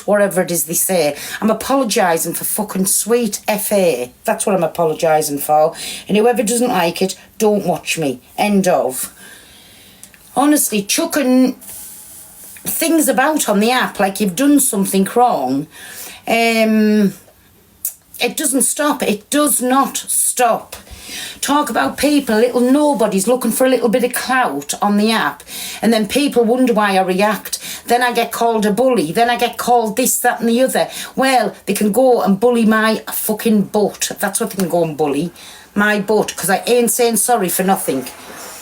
clout, whatever it is they say. I'm apologising for fucking sweet FA. That's what I'm apologising for. And whoever doesn't like it, don't watch me. End of. Honestly, chucking things about on the app like you've done something wrong, it doesn't stop. It does not stop. Talk about people, little nobodies looking for a little bit of clout on the app, and then people wonder why I react. Then I get called a bully. Then I get called this, that and the other. Well, they can go and bully my fucking butt. That's what they can go and bully. My butt, because I ain't saying sorry for nothing.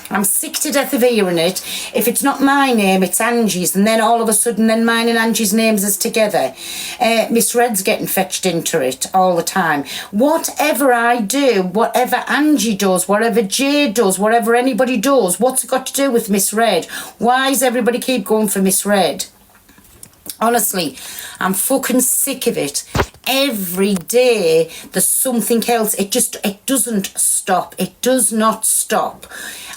I'm sick to death of hearing it. If it's not my name, it's Angie's, and then all of a sudden then mine and Angie's names is together. Miss Red's getting fetched into it all the time. Whatever I do, whatever Angie does, whatever Jay does, whatever anybody does, what's it got to do with Miss Red? Why does everybody keep going for Miss Red? Honestly, I'm fucking sick of it. Every day there's something else. It doesn't stop. It does not stop.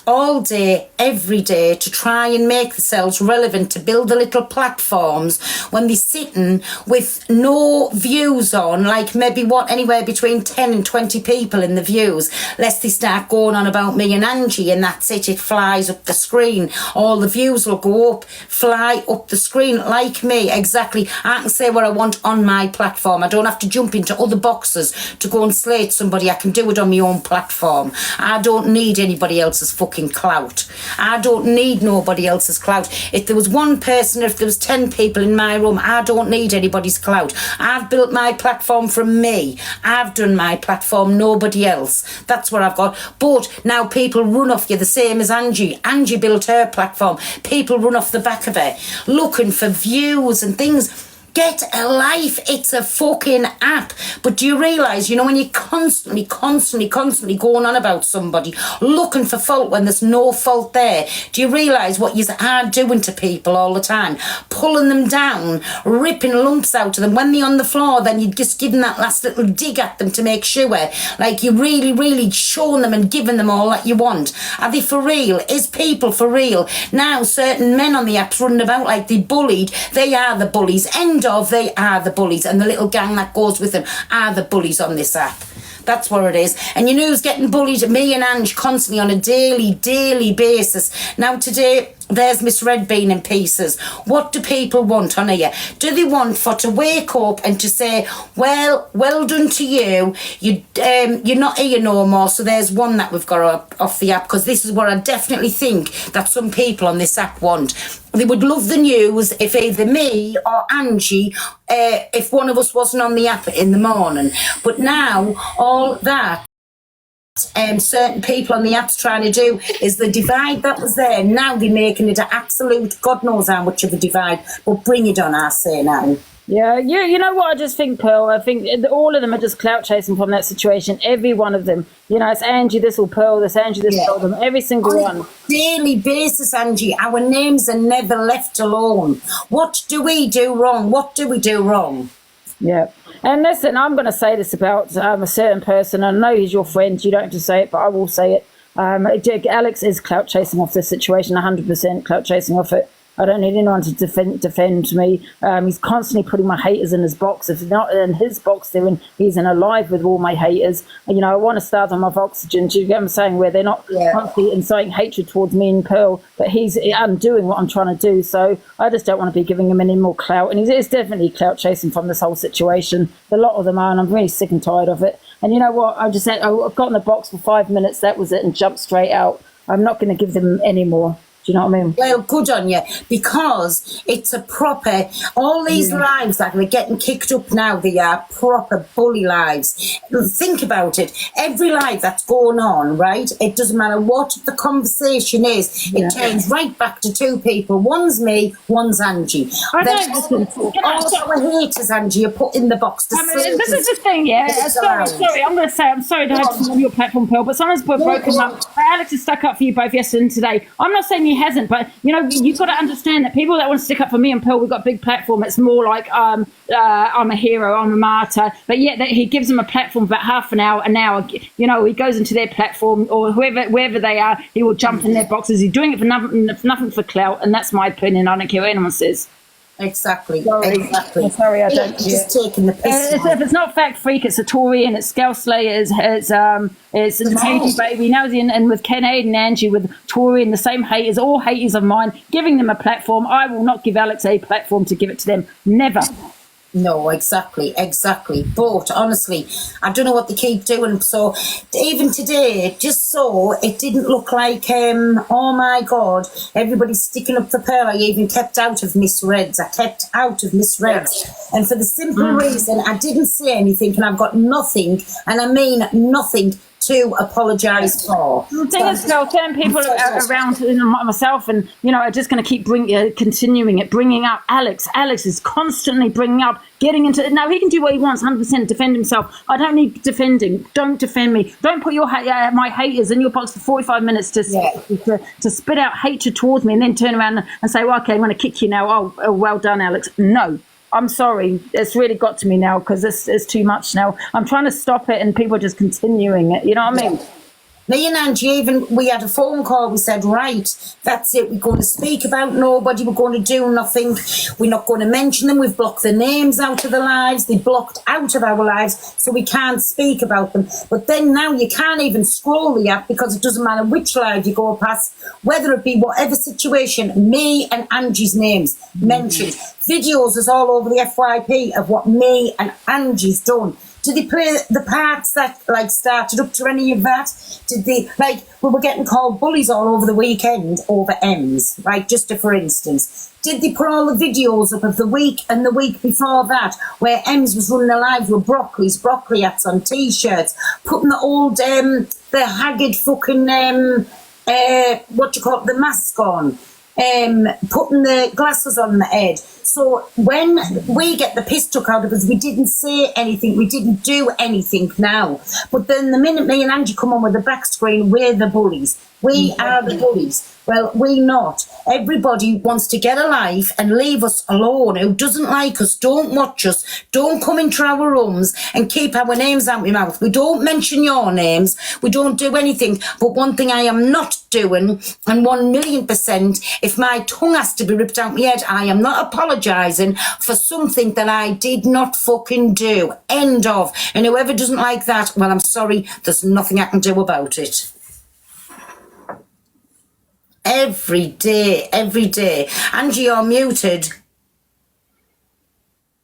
All day, every day, to try and make themselves relevant, to build the little platforms when they're sitting with no views on, like maybe anywhere between 10 and 20 people in the views, lest they start going on about me and Angie, and that's it, it flies up the screen. All the views will go up, fly up the screen, like me, exactly. I can say what I want on my platform. I don't have to jump into other boxes to go and slate somebody. I can do it on my own platform. I don't need anybody else's fucking clout. I don't need nobody else's clout. If there was one person, if there was 10 people in my room, I don't need anybody's clout. I've built my platform from me. I've done my platform, nobody else. That's what I've got. But now people run off you the same as Angie. Angie built her platform. People run off the back of her looking for views and things. Get a life. It's a fucking app. But do you realise, when you're constantly going on about somebody, looking for fault when there's no fault there, do you realise what you are doing to people all the time? Pulling them down, ripping lumps out of them. When they're on the floor, then you're just giving that last little dig at them to make sure, like you're really showing them and giving them all that you want. Are they for real? Is people for real? Now, certain men on the apps running about like they bullied, they are the bullies. End of, they are the bullies, and the little gang that goes with them are the bullies on this app. That's what it is. And you know who's getting bullied? Me and Ange constantly on a daily basis. Now today, there's Miss Red being in pieces. What do people want on here? Do they want for to wake up and to say, well done to you. You're not here no more. So there's one that we've got off the app, because this is what I definitely think that some people on this app want. They would love the news if either me or Angie, if one of us wasn't on the app in the morning. But now all that certain people on the app's trying to do is the divide that was there. Now they're making it an absolute, God knows how much of a divide, but bring it on, I say now. Yeah, you know what I just think, Pearl? I think all of them are just clout chasing from that situation. Every one of them. It's Angie this or Pearl this, Angie this, Pearl them. Every single one. On a daily basis, Angie, our names are never left alone. What do we do wrong? What do we do wrong? Yeah. And listen, I'm going to say this about a certain person. I know he's your friend. You don't have to say it, but I will say it. Alex is clout chasing off this situation, 100% clout chasing off it. I don't need anyone to defend me. He's constantly putting my haters in his box. If not in his box, he's in a live with all my haters. And, I want to start them off oxygen. Do you get what I'm saying? Where they're not constantly inciting hatred towards me and Pearl, but I'm doing what I'm trying to do. So I just don't want to be giving him any more clout. And he's definitely clout chasing from this whole situation. A lot of them are, and I'm really sick and tired of it. And you know what? I got in the box for 5 minutes. That was it, and jumped straight out. I'm not going to give them any more. Do you know what I mean? Well, good on you, because it's a proper, all these lives that we're getting kicked up now, they are proper bully lives. Think about it. Every life that's going on, right, it doesn't matter what the conversation is, it turns right back to two people. One's me, one's Angie. All our haters, Angie, are put in the box. This is the thing, sorry, I'm sorry to have to on your platform, Pearl, but someone's broken up. Alex has stuck up for you both yesterday and today. I'm not saying you hasn't, but you've got to understand that people that want to stick up for me and Pearl, we've got a big platform. It's more like I'm a hero, I'm a martyr, but yet he gives them a platform for about half an hour. He goes into their platform, or wherever they are, he will jump in their boxes. He's doing it for nothing for clout, and that's my opinion. I don't care what anyone says. Exactly. Sorry. Exactly. Sorry, I don't. Just taking the piss. If it's not Fact Freak, it's a Tory, and it's Scout Slayer, it's the Katie Baby, now and with Ken Aid and Angie with Tory and the same haters, all haters of mine, giving them a platform. I will not give Alex a platform to give it to them. Never. No, exactly. But honestly, I don't know what they keep doing. So even today, just so it didn't look like, oh my God, everybody's sticking up for Pearl. I even kept out of misreads. And for the simple reason, I didn't say anything, and I've got nothing, and I mean nothing to apologise for. The thing is, certain people around myself, and are just going to keep bringing up Alex. Alex is constantly bringing up, getting into. Now he can do what he wants, 100%, defend himself. I don't need defending. Don't defend me. Don't put your my haters in your box for 45 minutes to spit out hatred towards me, and then turn around and say, well, okay, I'm going to kick you now. Oh, well done, Alex. No. I'm sorry, it's really got to me now because it's too much now. I'm trying to stop it and people are just continuing it. You know what I mean? Me and Angie, we had a phone call. We said, right, that's it. We're going to speak about nobody. We're going to do nothing. We're not going to mention them. We've blocked their names out of the lives. They're blocked out of our lives, so we can't speak about them. But then now you can't even scroll the app because it doesn't matter which live you go past, whether it be whatever situation, me and Angie's names mentioned. Videos is all over the FYP of what me and Angie's done. Did they play the parts that started up to any of that? Did they we were getting called bullies all over the weekend over M's, right? Just for instance. Did they put all the videos up of the week and the week before that where M's was running alive with broccoli hats on t-shirts, putting the old the haggard fucking the mask on, putting the glasses on the head. So when we get the piss took out of us, we didn't say anything, we didn't do anything now. But then the minute me and Angie come on with the back screen, we're the bullies. We are the bullies. Well, we not. Everybody wants to get a life and leave us alone. Who doesn't like us, don't watch us, don't come into our rooms and keep our names out of my mouth. We don't mention your names. We don't do anything. But one thing I am not doing, and 1,000,000%, if my tongue has to be ripped out my head, I am not apologising for something that I did not fucking do. End of. And whoever doesn't like that, well, I'm sorry, there's nothing I can do about it. Every day. Angie, you're muted.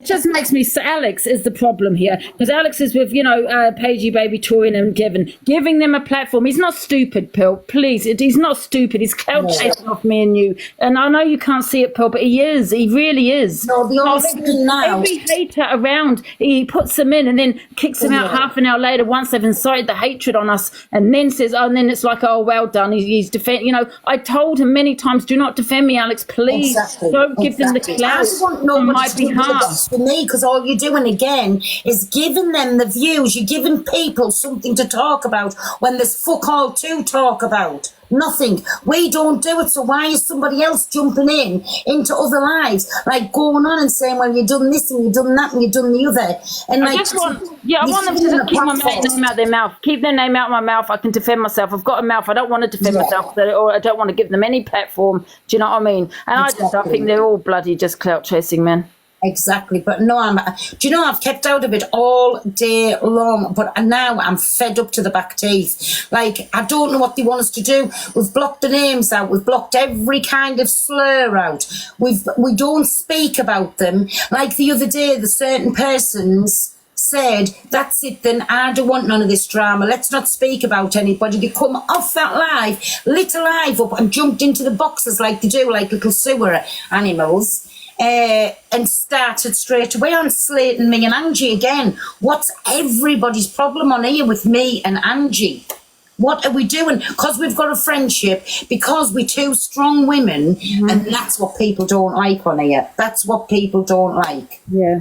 It just makes me so. Alex is the problem here because Alex is with Pagey Baby Torin and Kevin, giving them a platform. He's not stupid, Pearl. Please, he's not stupid. He's clout chasing off me and you. And I know you can't see it, Pearl, but he is. He really is. No, the only now. Every hater around, he puts them in and then kicks them out half an hour later once they've incited the hatred on us, and then says, oh, and then it's like, oh, well done. He's defend. I told him many times, do not defend me, Alex. Please don't give them the clout on my behalf. For me, because all you're doing again is giving them the views. You're giving people something to talk about when there's fuck all to talk about. Nothing. We don't do it, so why is somebody else jumping into other lives, going on and saying, well, you've done this and you've done that and you've done the other. And I want them to just keep my name out their mouth. Keep their name out of my mouth. I can defend myself. I've got a mouth. I don't want to defend myself, or I don't want to give them any platform. Do you know what I mean? And I think they're all bloody just clout chasing, man. Exactly, but no, I've kept out of it all day long, but now I'm fed up to the back teeth. I don't know what they want us to do. We've blocked the names out. We've blocked every kind of slur out. We don't speak about them. Like the other day, the certain persons said, that's it then, I don't want none of this drama. Let's not speak about anybody. They come off that live, lit a live up and jumped into the boxes like they do, like little sewer animals. And started straight away on slating me and Angie again. What's everybody's problem on here with me and Angie? What are we doing? Because we've got a friendship, because we're two strong women, and that's what people don't like on here. That's what people don't like. Yeah.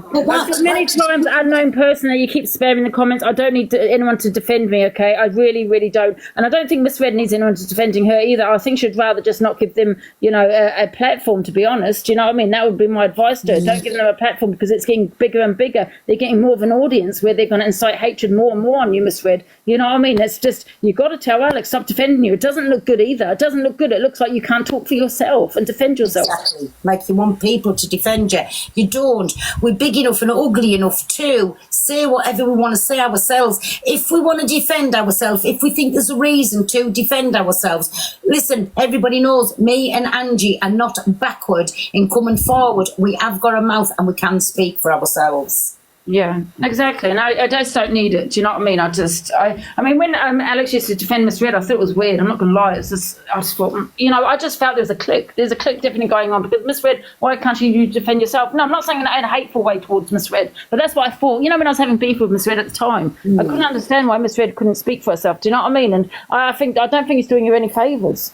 Many times, unknown person, that you keep spamming the comments. I don't need anyone to defend me, okay? I really, really don't. And I don't think Miss Red needs anyone to defending her either. I think she'd rather just not give them, a platform, to be honest. You know what I mean? That would be my advice to her. Don't give them a platform because it's getting bigger and bigger. They're getting more of an audience where they're going to incite hatred more and more on you, Miss Red. You know what I mean? It's just, you've got got to tell Alex, stop defending you. It doesn't look good either. It doesn't look good. It looks like you can't talk for yourself and defend yourself. Exactly. Like you want people to defend you. You don't. We're big enough and ugly enough to say whatever we want to say ourselves. If we want to defend ourselves, if we think there's a reason to defend ourselves, listen, everybody knows me and Angie are not backward in coming forward. We have got a mouth and we can speak for ourselves. Yeah, exactly. And I just don't need it. Do you know what I mean? I mean, when Alex used to defend Miss Red, I thought it was weird. I'm not going to lie. I just thought, I just felt there was a click. There's a click definitely going on because Miss Red, why can't you defend yourself? No, I'm not saying in a hateful way towards Miss Red, but that's what I thought. When I was having beef with Miss Red at the time, I couldn't understand why Miss Red couldn't speak for herself. Do you know what I mean? And I don't think he's doing you any favours.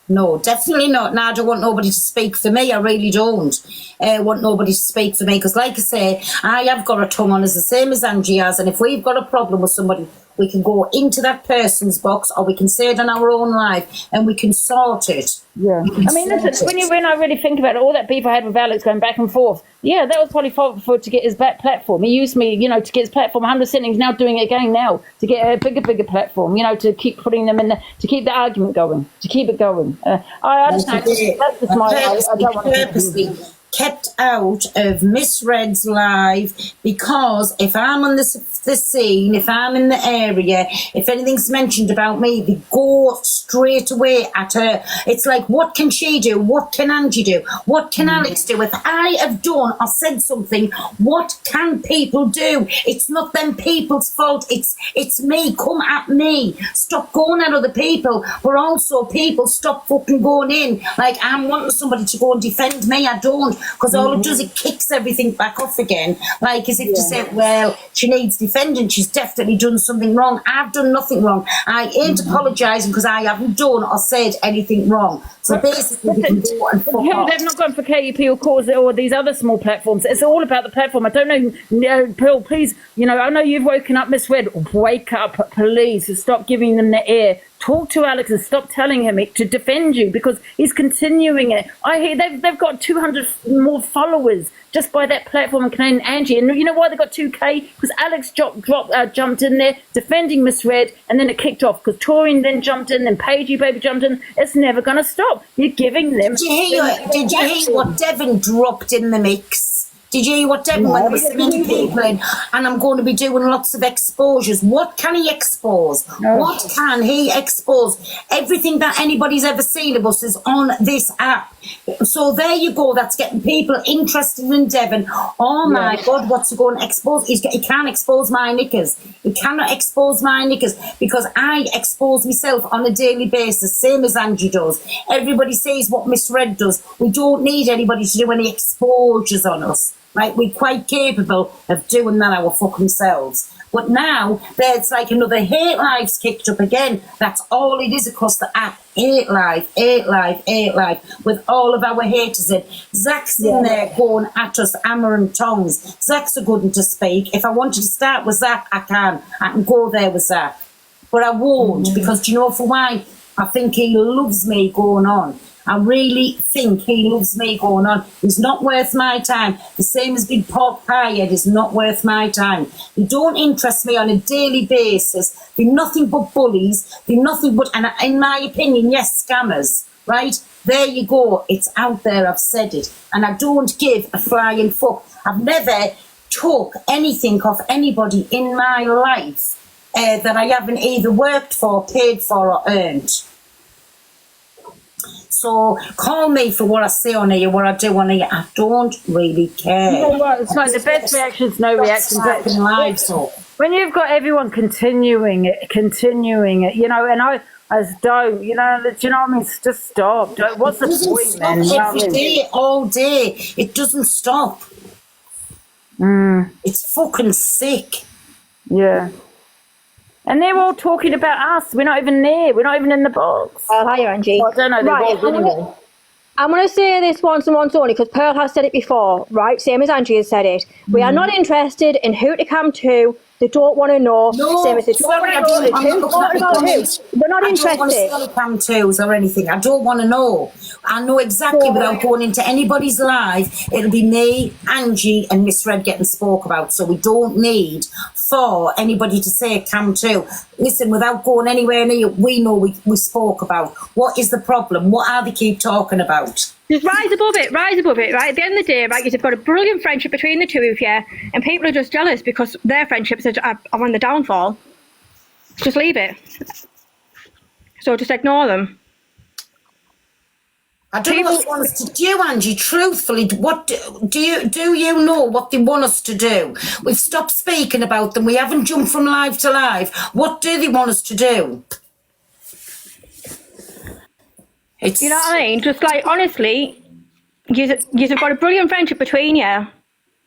No, definitely not. Now, I don't want nobody to speak for me. I really don't want nobody to speak for me because, like I say, I have got a tongue on us the same as Angie has, and if we've got a problem with somebody, we can go into that person's box or we can say it on our own live and we can sort it. Yeah. I mean, listen, when I really think about it, all that beef I had with Alex going back and forth, yeah, that was probably for to get his back platform. He used me, to get his platform 100%. He's now doing it again now to get a bigger platform, to keep putting them in to keep the argument going, to keep it going. I just know, that's just my, I don't want purposely kept out of Miss Red's live because if I'm on the scene, if I'm in the area, if anything's mentioned about me, they go straight away at her. It's like, what can she do? What can Angie do? What can Alex do? If I have done or said something, what can people do? It's not them people's fault. It's me. Come at me. Stop going at other people. But also, people, stop fucking going in. Like, I'm wanting somebody to go and defend me. I don't. Because all it does, it kicks everything back off again. Like, as if to say, well, she needs defending. She's definitely done something wrong. I've done nothing wrong. I ain't apologising because I haven't done or said anything wrong. So basically, we can go and fuck off. They've not gone for KUP or Cause or these other small platforms. It's all about the platform. I don't know, Pearl, please, I know you've woken up Miss Red. Wake up, please. Stop giving them the air. Talk to Alex and stop telling him to defend you because he's continuing it. I hear they've got 200 more followers just by that platform and Angie. And you know why they got 2K? Because Alex jumped in there defending Miss Red, and then it kicked off because Torian then jumped in, then Paigey Baby jumped in. It's never going to stop. You're giving them. Did you hear what Devon dropped in the mix? Did you hear what Devon, when there were so many people in, and I'm going to be doing lots of exposures. What can he expose? What can he expose? Everything that anybody's ever seen of us is on this app. So there you go. That's getting people interested in Devon. Oh my God, what's he going to expose? He can't expose my knickers. He cannot expose my knickers because I expose myself on a daily basis, same as Angie does. Everybody says what Miss Red does. We don't need anybody to do any exposures on us. Right, we're quite capable of doing that our fucking selves. But now, there's like another hate lives kicked up again. That's all it is across the app. Hate live, with all of our haters in. Zach's in there going at us, hammer and tongs. Zach's a good one to speak. If I wanted to start with Zach, I can go there with Zach. But I won't, because do you know for why? I think he loves me going on. I really think he loves me going on. He's not worth my time. The same as Big Pork Pie Head is not worth my time. They don't interest me on a daily basis. They're nothing but bullies. They're nothing but, and in my opinion, yes, scammers, right? There you go. It's out there. I've said it. And I don't give a flying fuck. I've never took anything off anybody in my life that I haven't either worked for, paid for, or earned. So call me for what I say on here, what I do on here. I don't really care. You know what? It's like the best reactions, no reactions. Live, so. When you've got everyone continuing it, and I don't, do you know what I mean? Just stop. What's the point, man? Every day, all day. It doesn't stop. It's fucking sick. Yeah. And they're all talking about us. We're not even there. We're not even in the box. Hiya, Angie. Well, I don't know. Right, anyway. I'm going to say this once and once only because Pearl has said it before, right? Same as Angie has said it. We are not interested in who to come to They don't want to know. No, Same as they don't sorry, I want don't. to know. I'm not looking at About who? comments. They're not I don't want to interested. sell cam twos or anything. I don't want to know. I know exactly without going into anybody's life. It'll be me, Angie, and Miss Red getting spoke about. So we don't need for anybody to say cam two. Listen, without going anywhere near, we know we spoke about. What is the problem? What are they keep talking about? Just rise above it, right? At the end of the day, right, you've got a brilliant friendship between the two of you, and people are just jealous because their friendships are on the downfall. Just leave it. So just ignore them. I don't know what they want us to do, Angie. Truthfully, what do you know what they want us to do? We've stopped speaking about them. We haven't jumped from live to live. What do they want us to do? You know what I mean? Just like, honestly, you've got a brilliant friendship between you.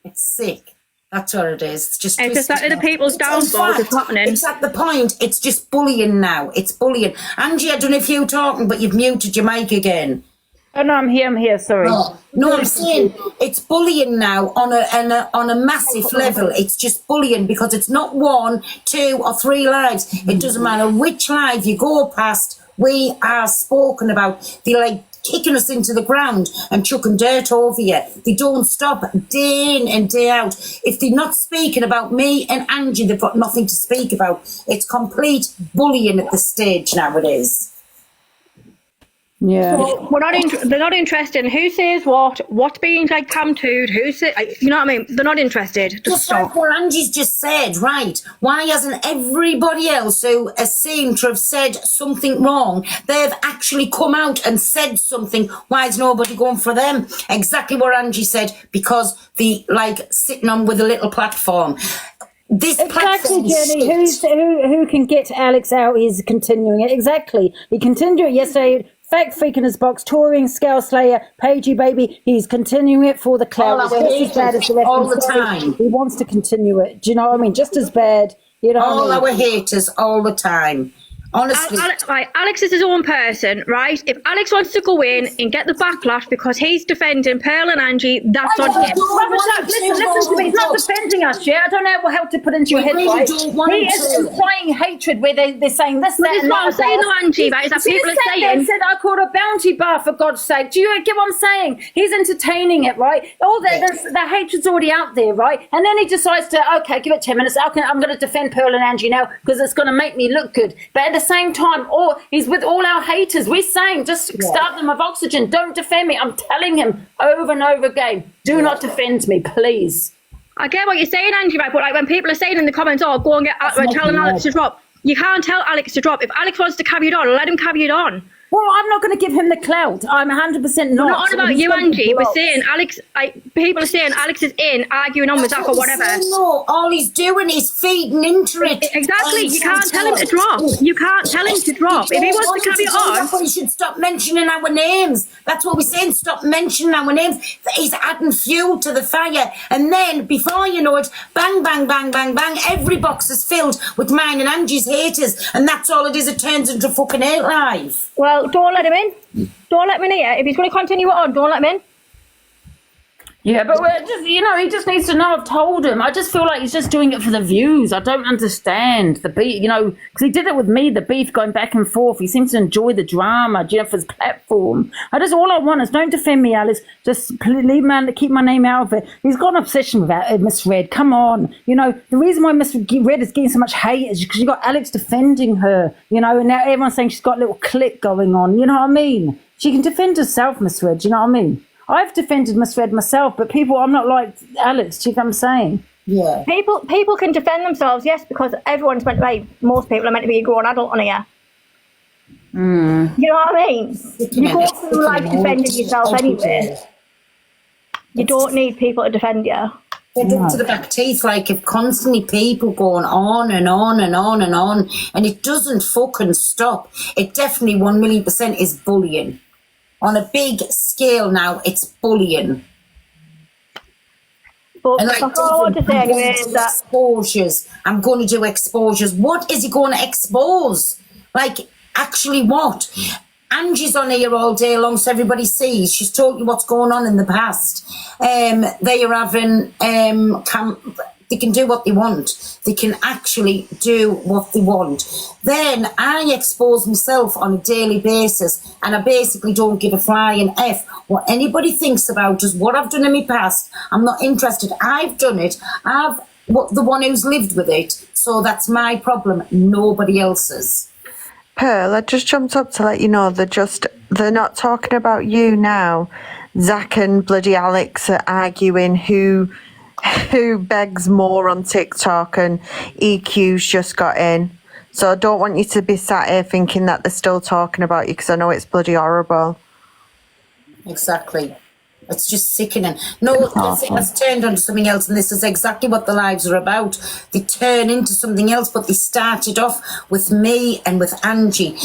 It's sick. That's what it is. It's just that other people's downfall is happening. It's at the point. It's just bullying now. It's bullying. Angie, I don't know if you're talking, but you've muted your mic again. Oh no, I'm here. Sorry. No, I'm saying it's bullying now on a massive level. It's just bullying because it's not 1, 2, or 3 lives. It doesn't matter which live you go past. We are spoken about. They're like kicking us into the ground and chucking dirt over you. They don't stop day in and day out. If they're not speaking about me and Angie, they've got nothing to speak about. It's complete bullying at the stage nowadays. Yeah. They're not interested in who says what's being like camped, who say, you know what I mean? They're not interested. Just like what Angie's just said, right? Why hasn't everybody else who seemed to have said something wrong, they've actually come out and said something? Why is nobody going for them? Exactly what Angie said, because they like sitting on with a little platform. This Exactly, Jenny. Who can get Alex out is continuing it. Exactly. He continued it yesterday. Fake freak in his box, touring, Scale Slayer, Pagey Baby. He's continuing it for the clout. It's just as bad as the rest all of the time. He wants to continue it. Do you know what I mean? Just as bad. You know all what I mean? our haters all the time. Honestly. Alex is his own person, right? If Alex wants to go in and get the backlash because he's defending Pearl and Angie, that's on him. Listen to me. He's not defending us yet. I don't know how to put into your head, right? He is implying hatred where they're saying this, that, and that. What I'm saying, though, Angie, right, is that people are saying... said I called a bounty bar, for God's sake. Do you get what I'm saying? He's entertaining it, right? All the hatred's already out there, right? And then he decides to, okay, give it 10 minutes. I'm going to defend Pearl and Angie now because it's going to make me look good. But at the same time, he's with all our haters. We're saying, just start them with oxygen. Don't defend me. I'm telling him over and over again, do not defend me, please. I get what you're saying, Angie, right? But like when people are saying in the comments, oh, go and get telling Alex to drop. You can't tell Alex to drop. If Alex wants to carry it on, let him carry it on. Well, I'm not going to give him the clout. I'm 100% not. We're not on about you, Angie. We're saying Alex, people are saying Alex is in, arguing on with Zach or whatever. No, all he's doing is feeding into it. Exactly. You can't tell him to drop. You can't tell him to drop. If he wants to carry it on. That's why he should stop mentioning our names. That's what we're saying. Stop mentioning our names. He's adding fuel to the fire. And then, before you know it, bang, bang, bang, bang, bang, every box is filled with mine and Angie's haters. And that's all it is. It turns into fucking hate live. Well, don't let him in. Don't let him in here. If he's going to continue it on, don't let him in. Yeah, but we're just, he just needs to know. I've told him. I just feel like he's just doing it for the views. I don't understand the beef, because he did it with me, the beef going back and forth. He seems to enjoy the drama, for his platform. All I want is don't defend me, Alice. Just leave me, keep my name out of it. He's got an obsession with Miss Red. Come on. The reason why Miss Red is getting so much hate is because you got Alex defending her, and now everyone's saying she's got a little clique going on. You know what I mean? She can defend herself, Miss Red. You know what I mean? I've defended Miss Red myself, but I'm not like Alex. Do you know what I'm saying? Yeah. People can defend themselves, yes, because everyone's meant to be, most people are meant to be a grown adult on here. You know what I mean? You go through life defending yourself anyway. You don't need people to defend you. They're up to the back teeth, like if constantly people going on and on and on and on, and it doesn't fucking stop. It definitely 1,000,000% is bullying. On a big scale now, it's bullying. But And like, all I want to say anyway is that exposures. I'm going to do exposures. What is he going to expose? Like, actually what? Angie's on here all day long so everybody sees. She's told you what's going on in the past. They are having they can do what they want. They can actually do what they want. Then I expose myself on a daily basis, and I basically don't give a flying F what anybody thinks about us, what I've done in my past. I'm not interested. I've done it. I've the one who's lived with it. So that's my problem, nobody else's. Pearl, I just jumped up to let you know they're not talking about you now. Zach and bloody Alex are arguing who begs more on TikTok, and EQ's just got in. So I don't want you to be sat here thinking that they're still talking about you, because I know it's bloody horrible. Exactly. It's just sickening. No, it's turned onto something else, and this is exactly what the lives are about. They turn into something else, but they started off with me and with Angie.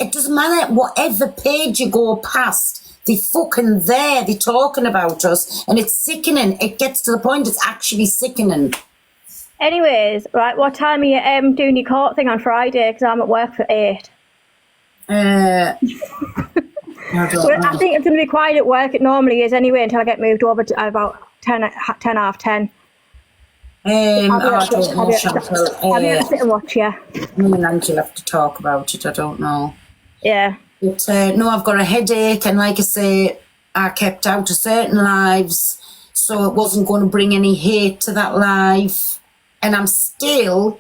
It doesn't matter whatever page you go past, they're fucking there, they're talking about us, and it's sickening. It gets to the point it's actually sickening. Anyways, right, what time are you doing your court thing on Friday? Because I'm at work for 8. I think it's going to be quiet at work. It normally is anyway until I get moved over to about 10 half 10. I'll sit and watch, yeah. Me and Angie will have to talk about it, I don't know. Yeah. But no, I've got a headache, and like I say, I kept out of certain lives, so it wasn't going to bring any hate to that live. And I'm still,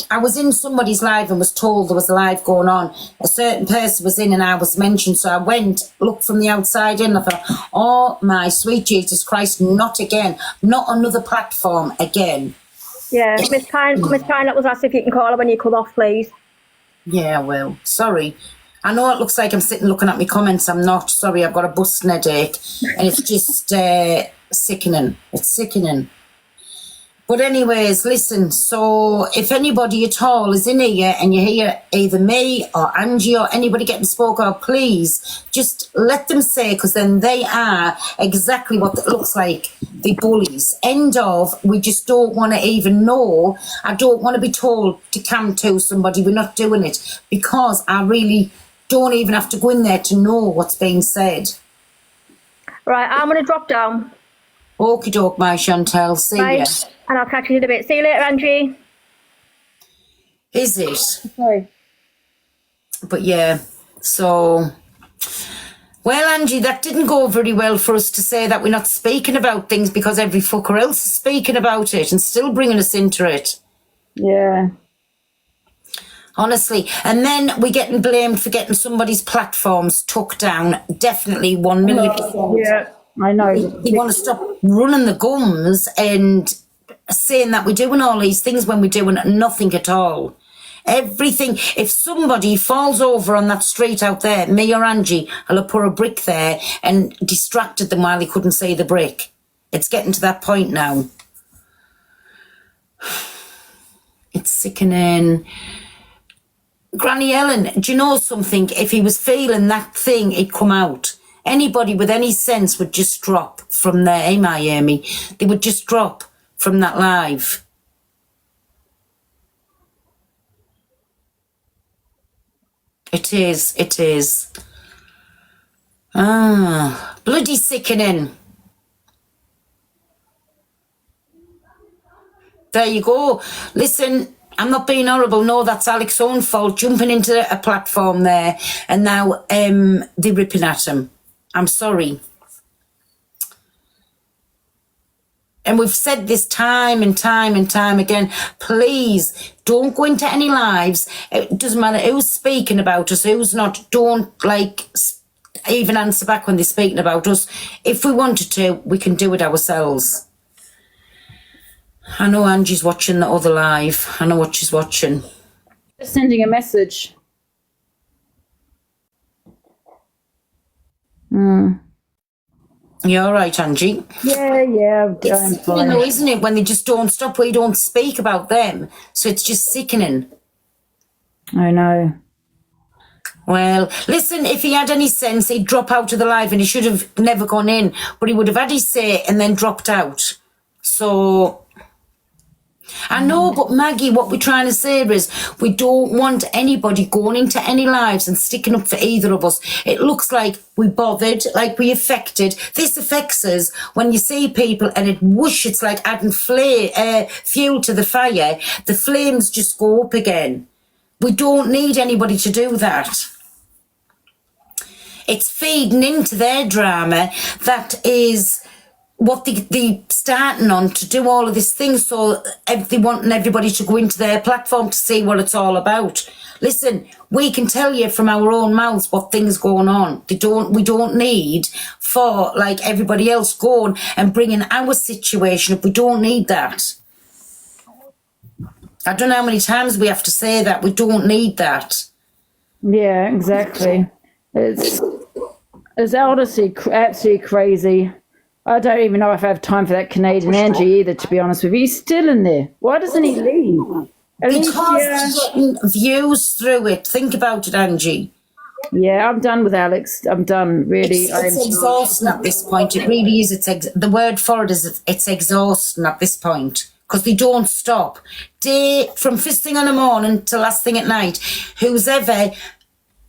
I was in somebody's live and was told there was a live going on. A certain person was in and I was mentioned, so I went, looked from the outside in, I thought, oh my sweet Jesus Christ, not again, not another platform again. Yeah, Miss Pine, was asked if you can call her when you come off, please. Yeah, well, sorry. I know it looks like I'm sitting looking at my comments. I'm not. Sorry, I've got a busting headache, and it's just sickening. It's sickening. But anyways, listen, so if anybody at all is in here and you hear either me or Angie or anybody getting spoke of, please just let them say, because then they are exactly what it looks like, the bullies. End of. We just don't want to even know. I don't want to be told to come to somebody. We're not doing it, because I really don't even have to go in there to know what's being said. Right, I'm going to drop down. Okie doke, my Chantal. See ya. And I'll catch you in a bit. See you later, Angie. Is it? Sorry. But yeah, so... Well, Angie, that didn't go very well for us to say that we're not speaking about things, because every fucker else is speaking about it and still bringing us into it. Yeah. Honestly. And then we're getting blamed for getting somebody's platforms took down. Definitely 1,000,000%. Yeah, I know. You want to stop running the gums and saying that we're doing all these things when we're doing nothing at all. Everything. If somebody falls over on that street out there, me or Angie will have put a brick there and distracted them while they couldn't see the brick. It's getting to that point now. It's sickening. Granny Ellen, do you know something? If he was feeling that thing, it'd come out. Anybody with any sense would just drop from there, eh, Miami? They would just drop from that live. It is. Bloody sickening. There you go. Listen, I'm not being horrible. No, that's Alex's own fault, jumping into a platform there, and now they're ripping at him. I'm sorry. And we've said this time and time again. Please don't go into any lives. It doesn't matter who's speaking about us, who's not. Don't even answer back when they're speaking about us. If we wanted to, we can do it ourselves. I know Angie's watching the other live. I know what she's watching. Just sending a message. You all right, Angie? Yeah. It's sickening though, isn't it, when they just don't stop, we don't speak about them. So it's just sickening. I know. Well, listen, if he had any sense, he'd drop out of the live, and he should have never gone in. But he would have had his say and then dropped out. So I know, but Maggie, what we're trying to say is we don't want anybody going into any lives and sticking up for either of us. It looks like we bothered, like we affected. This affects us when you see people and it whoosh, it's like adding fuel to the fire. The flames just go up again. We don't need anybody to do that. It's feeding into their drama that is what they starting on to do all of this thing, so they wanting everybody to go into their platform to see what it's all about. Listen, we can tell you from our own mouths what things going on. We don't need for like everybody else going and bringing our situation up. We don't need that. I don't know how many times we have to say that. We don't need that. Yeah, exactly. It's honestly absolutely crazy. I don't even know if I have time for that Canadian Angie either, to be honest with you. He's still in there. Why doesn't he leave? Because he's getting views through it. Think about it, Angie. Yeah, I'm done with Alex. I'm done, really. It's exhausting at this point. It really is. The word for it is it's exhausting at this point because they don't stop. From first thing in the morning to last thing at night. Who's ever...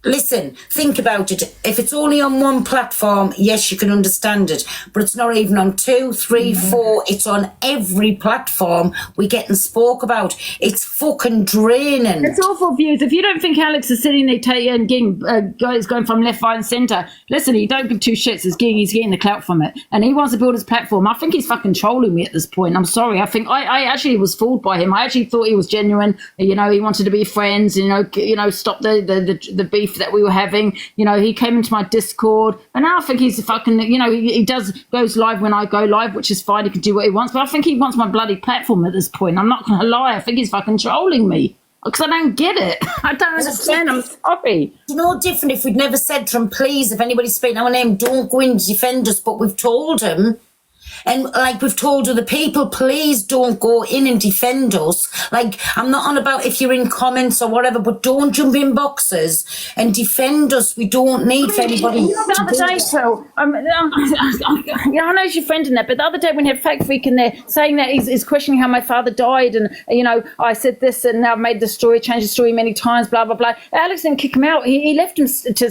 Listen, think about it. If it's only on one platform, yes, you can understand it. But it's not even on 2, 3, 4. It's on every platform we're getting spoke about. It's fucking draining. It's awful views. If you don't think Alex is sitting there and getting guys going from left, right and centre, listen, he don't give two shits. He's getting the clout from it. And he wants to build his platform. I think he's fucking trolling me at this point. I'm sorry. I think I actually was fooled by him. I actually thought he was genuine. You know, he wanted to be friends, stop the beef that we were having. He came into my Discord, and now I think he's fucking, he goes live when I go live, which is fine. He can do what he wants, but I think he wants my bloody platform at this point. I'm not gonna lie. I think he's fucking trolling me because I don't get it. I don't understand. I'm sorry. It's no different if we'd never said to him, please, if anybody's speaking our name, don't go in to defend us, but we've told him. And like we've told other people, please don't go in and defend us. Like, I'm not on about if you're in comments or whatever, but don't jump in boxes and defend us. We don't need for anybody the other day, so I know she's your friend in that, but the other day when you had Fake Freak in there saying that he's questioning how my father died, and I said this and now I've made the story, changed the story many times, blah blah blah. Alex didn't kick him out. He left him to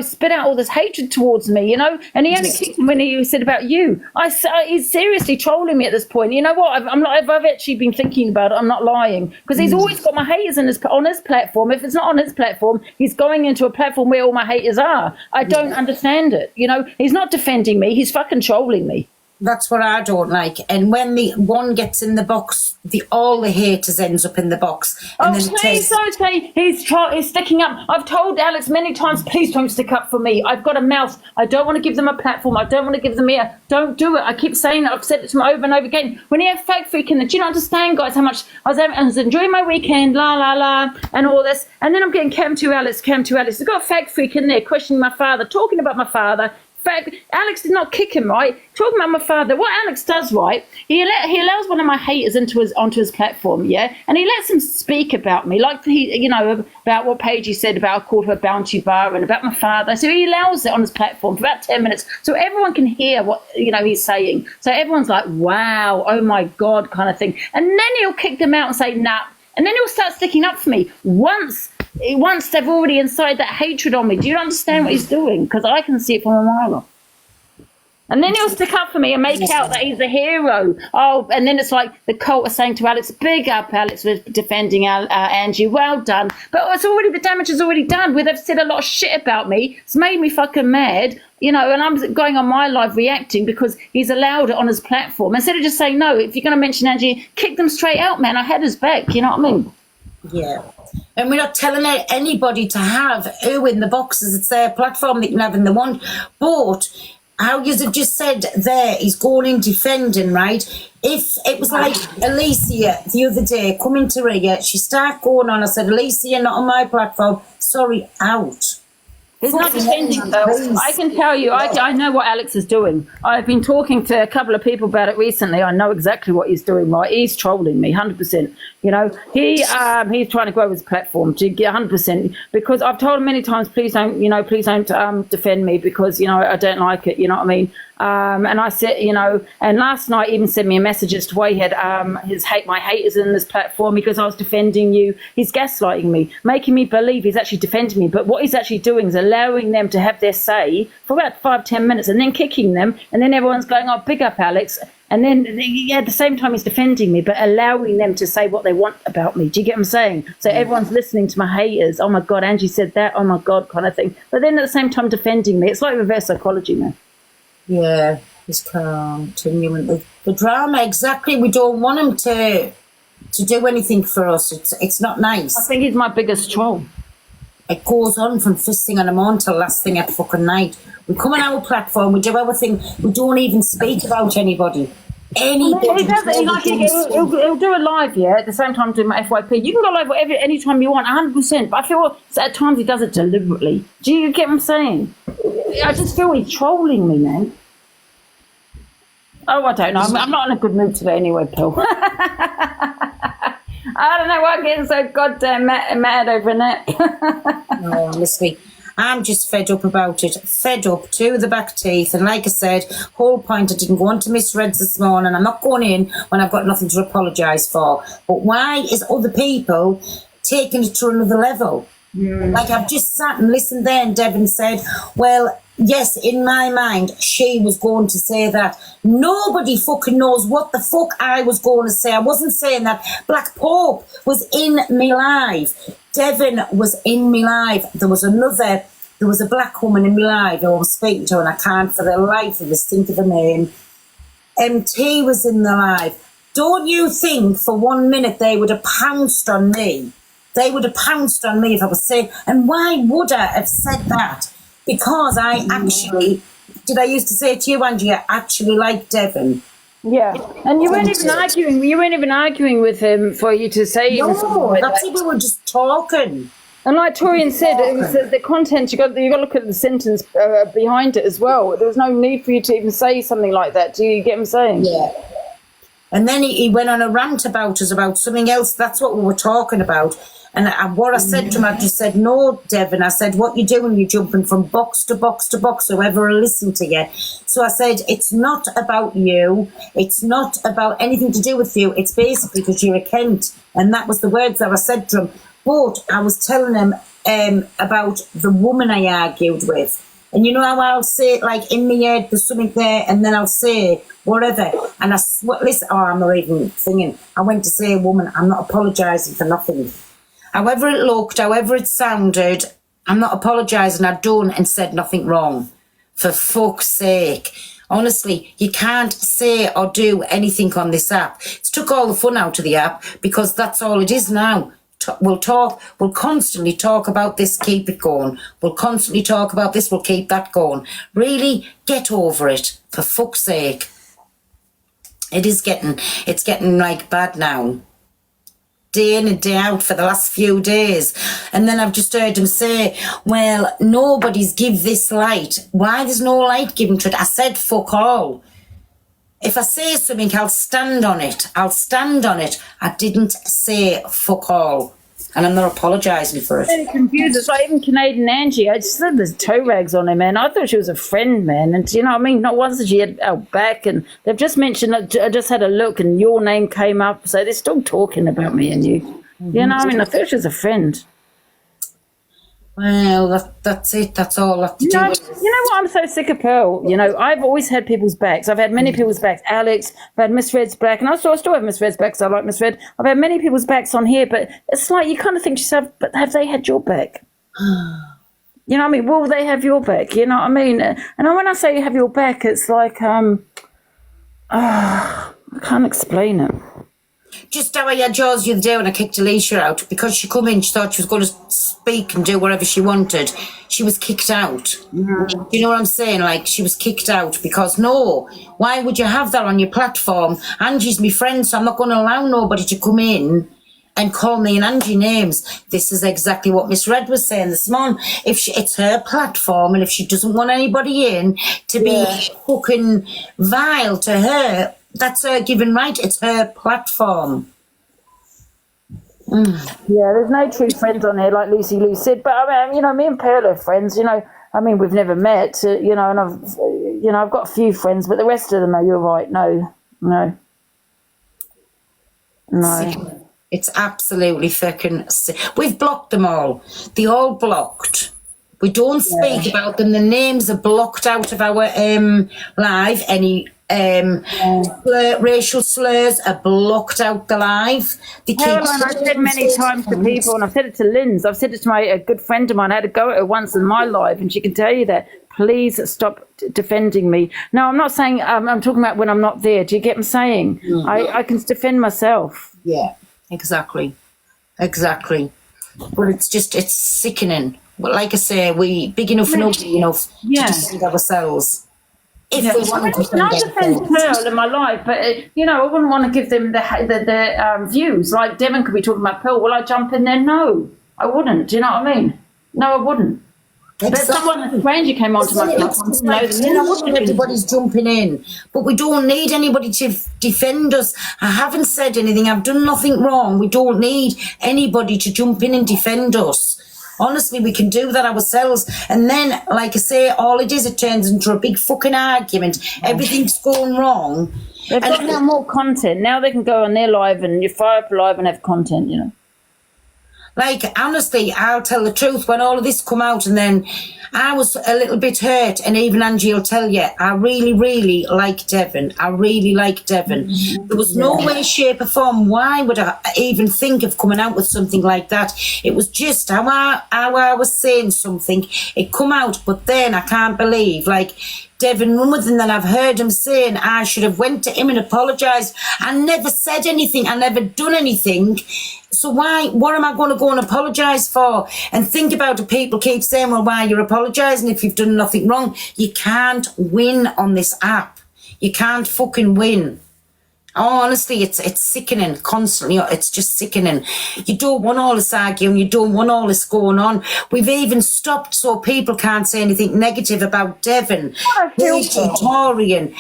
spit out all this hatred towards me, and he only kicked him when he said about you. He's seriously trolling me at this point. You know what? I've actually been thinking about it. I'm not lying, because he's always got my haters on his platform. If it's not on his platform, he's going into a platform where all my haters are. I don't understand it. He's not defending me. He's fucking trolling me. That's what I don't like. And when the one gets in the box, all the haters ends up in the box. And then please don't say he's sticking up. I've told Alex many times, please don't stick up for me. I've got a mouth. I don't want to give them a platform. I don't want to give them ear. Don't do it. I keep saying that. I've said it to him over and over again. When he had Fake Freak in there, do you not understand, guys, how much I was enjoying my weekend, la la la, and all this. And then I'm getting Cam to Alex. They've got Fake Freak in there questioning my father, talking about my father. Fact, Alex did not kick him, right? Talking about my father, what Alex does, right? He allows one of my haters onto his platform, yeah, and he lets him speak about me, like about what Paige he said about I called her Bounty Bar and about my father. So he allows it on his platform for about 10 minutes, so everyone can hear what he's saying. So everyone's like, wow, oh my god, kind of thing. And then he'll kick them out and say, nah. And then he'll start sticking up for me once they've already incited that hatred on me. Do you understand what he's doing? Because I can see it from a mile off. And then he'll stick up for me and make out that he's a hero. Oh, and then it's like the cult are saying to Alex, big up, Alex, for defending Angie. Well done. But the damage is already done. They've said a lot of shit about me. It's made me fucking mad. And I'm going on my live reacting because he's allowed it on his platform. Instead of just saying, no, if you're going to mention Angie, kick them straight out, man. I had his back. You know what I mean? Yeah. And we're not telling anybody to have who in the boxes. It's their platform. They can have in the one. But how you have just said there, he's going in defending, right? If it was like Alicia the other day coming to her, she started going on. I said, Alicia, you're not on my platform. Sorry, out. He's not defending though. I can tell you, I know what Alex is doing. I've been talking to a couple of people about it recently. I know exactly what he's doing, right? He's trolling me, 100%. He's trying to grow his platform to get 100%, because I've told him many times, please don't defend me because, I don't like it, you know what I mean? And I said, you know, and last night even sent me a message as to why he had my haters in this platform because I was defending you. He's gaslighting me, making me believe he's actually defending me. But what he's actually doing is allowing them to have their say for about 5-10 minutes and then kicking them. And then everyone's going, oh, big up, Alex. And then at the same time, he's defending me, but allowing them to say what they want about me. Do you get what I'm saying? So everyone's listening to my haters. Oh, my God, Angie said that. Oh, my God, kind of thing. But then at the same time, defending me. It's like reverse psychology, man. Yeah, he's continuing the drama. Exactly. We don't want him to do anything for us. It's not nice. I think he's my biggest troll. It goes on from first thing on the morning till last thing at fucking night. We come on our platform, we do our thing, we don't even speak about anybody. Anybody. He does it. He'll do a live, at the same time doing my FYP. You can go live any time you want, 100%. But I feel at times he does it deliberately. Do you get what I'm saying? I just feel he's trolling me, man. Oh, I don't know. I'm not in a good mood today anyway, Pearl. I don't know why I'm getting so goddamn mad over that. No, honestly, I'm just fed up about it. Fed up to the back teeth. And like I said, whole point, I didn't go on to Miss Reds this morning. I'm not going in when I've got nothing to apologise for. But why is other people taking it to another level? Like I've just sat and listened there and Devon said, well, yes, in my mind, she was going to say that. Nobody fucking knows what the fuck I was going to say. I wasn't saying that. Black Pope was in me live. Devon was in me live. There was a black woman in me live who I was speaking to and I can't for the life of us think of her name. MT was in the live. Don't you think for 1 minute they would have pounced on me? They would have pounced on me if I was saying, and why would I have said that? Because I actually, did I used to say to you, Angie, I actually like Devon. Yeah, and you weren't even arguing. You weren't even arguing with him for you to say. No, that's it. We were just talking. And like Torian said, it was the content. You got to look at the sentence behind it as well. There was no need for you to even say something like that. Do you get what I'm saying? Yeah. And then he went on a rant about us about something else. That's what we were talking about. And what I said to him, I just said, no, Devon. I said, what you doing? You're jumping from box to box to box, whoever will listen to you. So I said, it's not about you. It's not about anything to do with you. It's basically because you're a Kent. And that was the words that I said to him. But I was telling him about the woman I argued with. And you know how I'll say, like, in my head, there's something there, and then I'll say whatever. And listen, I'm not even singing. I went to say a woman, I'm not apologising for nothing. However it looked, however it sounded, I'm not apologising. I'd done and said nothing wrong. For fuck's sake. Honestly, you can't say or do anything on this app. It's took all the fun out of the app because that's all it is now. We'll constantly talk about this, keep it going. We'll constantly talk about this, we'll keep that going. Really, get over it, for fuck's sake. It's getting like bad now. Day in and day out for the last few days. And then I've just heard him say, well, nobody's give this light. Why there's no light given to it? I said fuck all. If I say something, I'll stand on it. I didn't say fuck all. And I'm not apologising for it. I'm confused. It's like even Canadian Angie. I just said there's toe rags on her, man. I thought she was a friend, man. And you know what I mean? Not once did she had our back. And they've just mentioned, I just had a look and your name came up. So they're still talking about me and you. Mm-hmm. You know what I mean? I thought she was a friend. Well, that's it. That's all I have to do. You know what? I'm so sick of Pearl. You know, I've always had people's backs. I've had many people's backs. Alex, I've had Miss Red's back, and I still have Miss Red's back because I like Miss Red. I've had many people's backs on here, but it's like you kind of think to yourself, but have they had your back? You know what I mean? Will they have your back? You know what I mean? And when I say have your back, it's like, I can't explain it. Just how I had yours the other day when I kicked Alicia out because she come in, she thought she was going to speak and do whatever she wanted. She was kicked out. Mm. You know what I'm saying? Like, she was kicked out because, no, why would you have that on your platform? Angie's my friend, so I'm not going to allow nobody to come in and call me and Angie names. This is exactly what Miss Red was saying this morning. It's her platform, and if she doesn't want anybody in to be fucking vile to her, that's her given right. It's her platform. Yeah, there's no true friends on here, like Lucy Lou said. But I mean, you know, me and Pearl are friends. You know, I mean, we've never met. You know, and you know, I've got a few friends, but the rest of them are, you're right, no. It's absolutely fucking we've blocked them all. They all blocked. We don't speak about them. The names are blocked out of our live. Any racial slurs are blocked out the live. Caroline, I've said many times to people, and I've said it to Linz, I've said it to a good friend of mine. I had to go at her once in my live, and she can tell you that. Please stop defending me. No, I'm not saying, I'm talking about when I'm not there. Do you get what I'm saying? I can defend myself. Yeah, exactly. But it's sickening. But like I say, we big enough and ugly enough to defend ourselves. If we want to defend ourselves. I defend Pearl in my life, but you know, I wouldn't want to give them the views. Like Devon could be talking about Pearl. Will I jump in there? No, I wouldn't. Do you know what I mean? No, I wouldn't. But someone like Angie came onto my platform. Everybody's jumping in, but we don't need anybody to defend us. I haven't said anything. I've done nothing wrong. We don't need anybody to jump in and defend us. Honestly, we can do that ourselves. And then, like I say, all it is, it turns into a big fucking argument. Everything's going wrong. They've got now more content. Now they can go on their live and you fire up live and have content, you know. Like, honestly, I'll tell the truth. When all of this come out, and then I was a little bit hurt, and even Angie will tell you, I really, really like Devon. I really like Devon. There was no way, shape or form. Why would I even think of coming out with something like that? It was just how I was saying something. It come out, but then I can't believe, like, Devon Rumuthan, that I've heard him saying I should have went to him and apologised. I never said anything. I never done anything. So what am I going to go and apologise for? And think about it, people keep saying, well, why you're apologising if you've done nothing wrong? You can't win on this app. You can't fucking win. Oh, honestly, it's sickening constantly. It's just sickening. You don't want all this arguing. You don't want all this going on. We've even stopped so people can't say anything negative about Devon, Torian,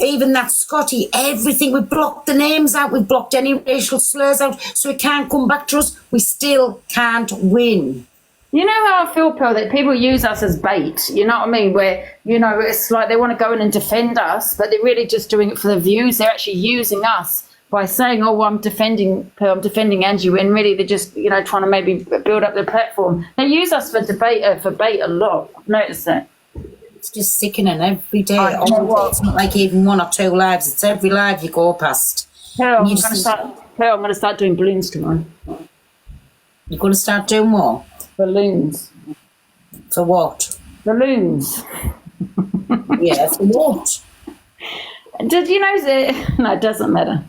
even that Scotty, everything. We've blocked the names out. We've blocked any racial slurs out, so it can't come back to us. We still can't win. You know how I feel, Pearl, that people use us as bait, you know what I mean? Where, you know, it's like they want to go in and defend us, but they're really just doing it for the views. They're actually using us by saying, oh, well, I'm defending Pearl, I'm defending Angie, when really they're just, you know, trying to maybe build up their platform. They use us for debate, for bait a lot. I've noticed that. It's just sickening every day. It's not like even one or two lives. It's every live you go past. Pearl, I'm going to start doing balloons tomorrow. You're going to start doing what? Balloons. For what? Balloons. Yeah, for what? Did you know that? No, it doesn't matter.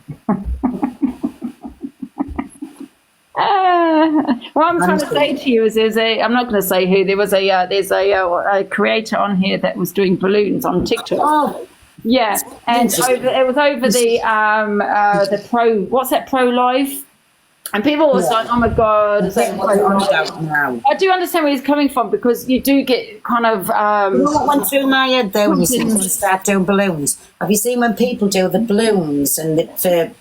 What I'm trying to say to you is I'm not going to say who, there's a creator on here that was doing balloons on TikTok. Oh. Yeah, and it was over the pro, what's that, Pro Live? And people was like, oh my God. I do understand where he's coming from, because you do get kind of... you know what went through my head though when you said to start doing balloons? Have you seen when people do the balloons and for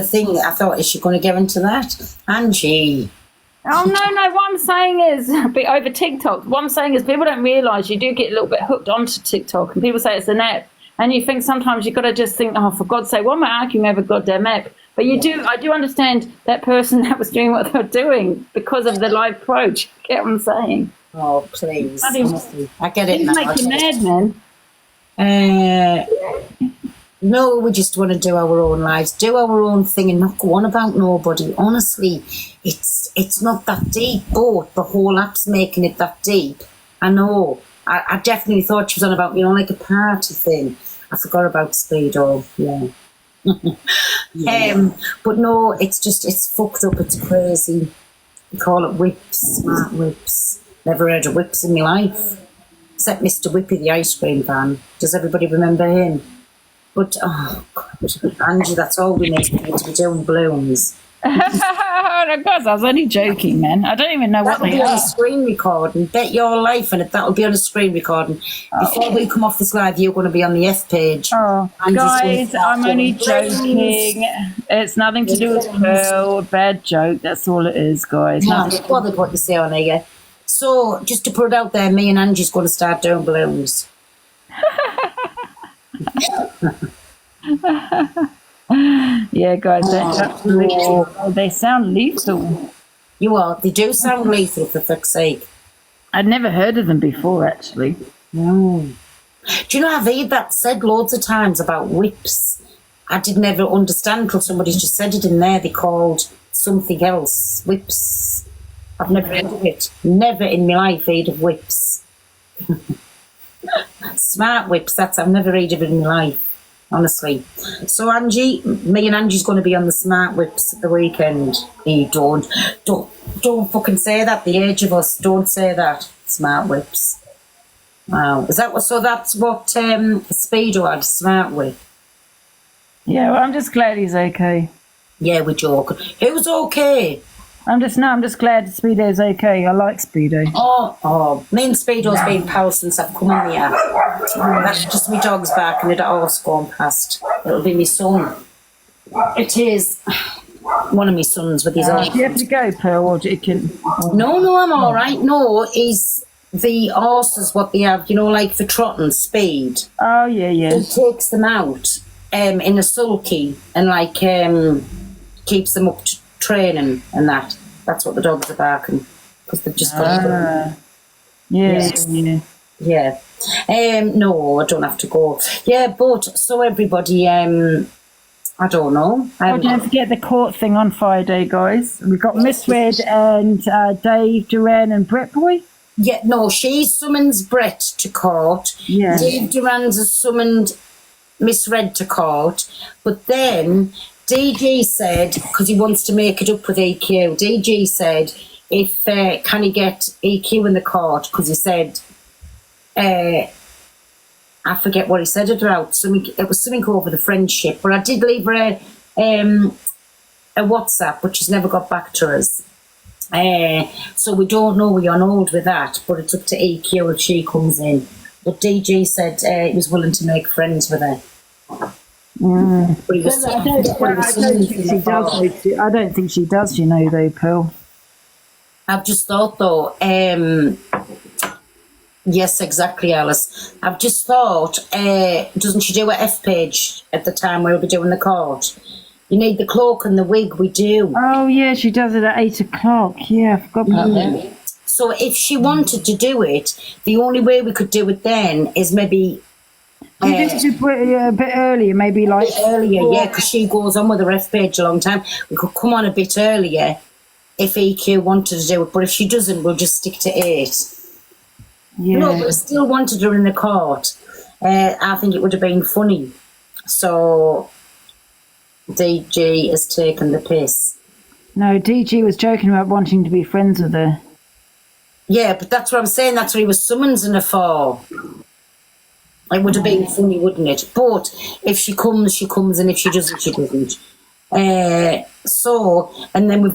thing? I thought, is she going to get into that? Angie. Oh, no. What I'm saying is, over TikTok, what I'm saying is people don't realise you do get a little bit hooked onto TikTok, and people say it's an app. And you think sometimes you've got to just think, oh, for God's sake, what am I arguing over goddamn app? But I do understand that person that was doing what they were doing because of the live approach. Get what I'm saying? Oh, please. Honestly, I get it now. He's making mad, man. No, we just want to do our own lives, do our own thing, and not go on about nobody. Honestly, it's not that deep, but the whole app's making it that deep. I know. I definitely thought she was on about, like a party thing. I forgot about Speedo, yeah. But no, it's fucked up, it's crazy. We call it whips, smart whips. Never heard of whips in my life. Except Mr. Whippy, the ice cream van. Does everybody remember him? But, oh, God, Angie, that's all we need to be doing balloons. Of course, I was only joking, man. I don't even know what they are. That'll be on a screen recording. Bet your life on it. That'll be on a screen recording. Before we come off this live, you're going to be on the F page. Oh, guys, I'm only joking. It's nothing to do with Pearl. Bad joke. That's all it is, guys. No, don't bother what you say on here. So, just to put it out there, me and Angie's going to start doing balloons. Yeah, guys, they sound lethal. You are. They do sound lethal, for fuck's sake. I'd never heard of them before, actually. Do you know, I've heard that said loads of times about whips. I did never understand until somebody just said it in there. They called something else whips. I've never heard of it. Never in my life heard of whips. Smart whips, I've never heard of it in my life, honestly. So Angie, me and Angie's going to be on the smart whips at the weekend. Hey, don't fucking say that, the age of us. Don't say that, smart whips. Wow. Is that what, so that's what Speedo had, smart whip? Yeah, well, I'm just glad he's okay. Yeah, we're joking. Who's okay? I'm just glad Speedo's okay. I like Speedo. Oh, me and Speedo's been pals since I've come in here. That's just my dog's barking at a horse going past. It'll be my son. It is one of my sons with his own. Do you have to go, Pearl, or you can... No, I'm all right. No, he's the horses, what they have, you know, like for trotting, speed. Oh, yeah. He takes them out in a sulky and, like, keeps them up to training and that. That's what the dogs are barking, because they've just got Yeah. No, I don't have to go. Yeah, but so everybody, I don't know. Don't forget the court thing on Friday, guys. We've got Miss Red and Dave Duran and Brett Boy. Yeah, no, she summons Brett to court. Yeah. Dave Duran's has summoned Miss Red to court, but then DG said, because he wants to make it up with EQ, DG said, if can he get EQ in the court, because he said, I forget what he said about, it was something over the friendship, but I did leave her a WhatsApp, but she's never got back to us. So we don't know, we're on hold with that, but it's up to EQ if she comes in. But DG said he was willing to make friends with her. I don't think she does, you know, though, Pearl. I've just thought, though, yes, exactly, Alice. I've just thought, doesn't she do a F page at the time we'll be doing the court? You need the cloak and the wig, we do. Oh, yeah, she does it at 8 o'clock. Yeah, I forgot about that. So if she wanted to do it, the only way we could do it then is maybe... You think to put it a bit earlier, maybe like... Earlier, yeah, because she goes on with her F page a long time. We could come on a bit earlier if EQ wanted to do it, but if she doesn't, we'll just stick to 8. Yeah. No, but I still wanted her in the court. I think it would have been funny. So DG has taken the piss. No, DG was joking about wanting to be friends with her. Yeah, but that's what I'm saying. That's what he was summoning her for. It would have been funny, wouldn't it? But if she comes, she comes, and if she doesn't, she doesn't. So, and then we're